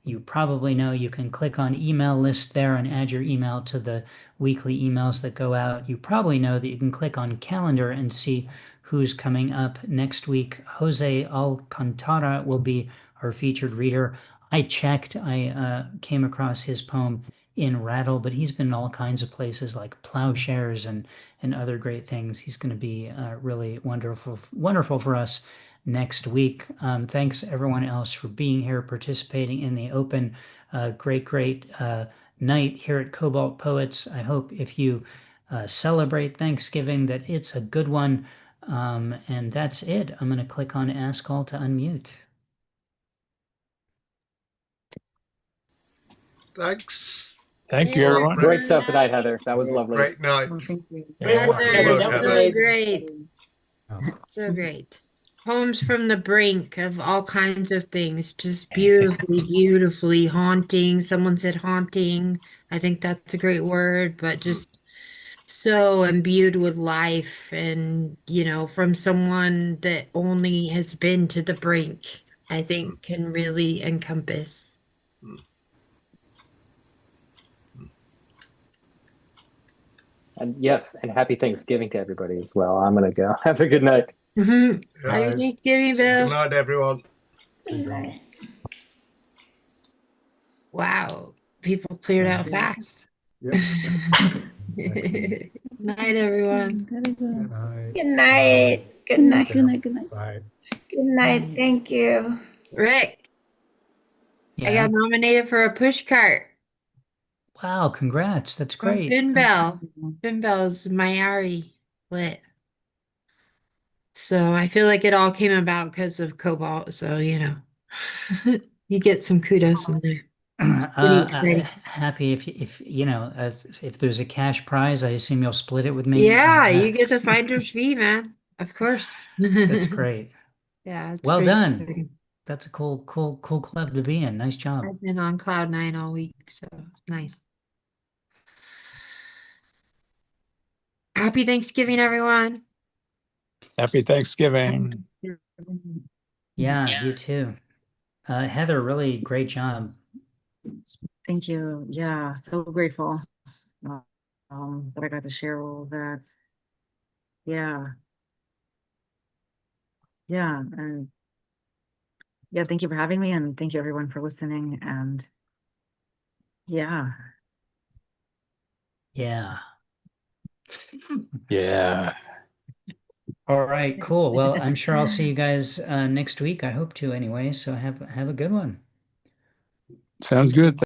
You probably know you can click on email list there and add your email to the weekly emails that go out. You probably know that you can click on calendar and see who's coming up next week. Jose Alcantara will be our featured reader. I checked, I came across his poem in Rattle, but he's been in all kinds of places like Plowshares and other great things. He's going to be really wonderful for us next week. Thanks everyone else for being here, participating in the open. Great night here at Cobalt Poets. I hope if you celebrate Thanksgiving that it's a good one. And that's it. I'm going to click on Ask All to unmute. Thanks. Thank you, everyone. Great stuff tonight, Heather. That was lovely. Great night. Thank you. Great work, Yeah. Heather. Heather, That was so amazing. great. So great. Poems from the brink of all kinds of things. Just beautifully haunting. Someone said haunting. I think that's a great word, but just so imbued with life and, from someone that only has been to the brink, I think can really encompass. And yes, and happy Thanksgiving to everybody as well. I'm going to go. Have a good night. Happy Guys. Thanksgiving, Bill. Good night, everyone. Wow, people cleared out fast. Yep. Night, everyone. Good night. Good night. Good night. Good night. Good night. Bye. Good night. Thank you. Rick, I Yeah. got nominated for a push cart Wow, congrats. That's from great. Finn Bell. Finn Bell's Mayari lit. So I feel like it all came about because of Cobalt. So, you get some kudos in there. Pretty exciting. Happy if if there's a cash prize, I assume you'll split it with me. Yeah, you get the finder's fee, man. Of course. That's great. Yeah, it's Well pretty done. exciting. That's a cool club to be in. Nice job. I've been on cloud nine all week, so nice. Happy Thanksgiving, everyone. Happy Thanksgiving. Yeah, you too. Heather, really great job. Thank you. Yeah, so grateful that I got to share all of that. Yeah. Yeah, and yeah, thank you for having me, and thank you everyone for listening. And yeah. Yeah. Yeah. All right, cool. Well, I'm sure I'll see you guys next week. I hope to anyway. So have a good one. Sounds good.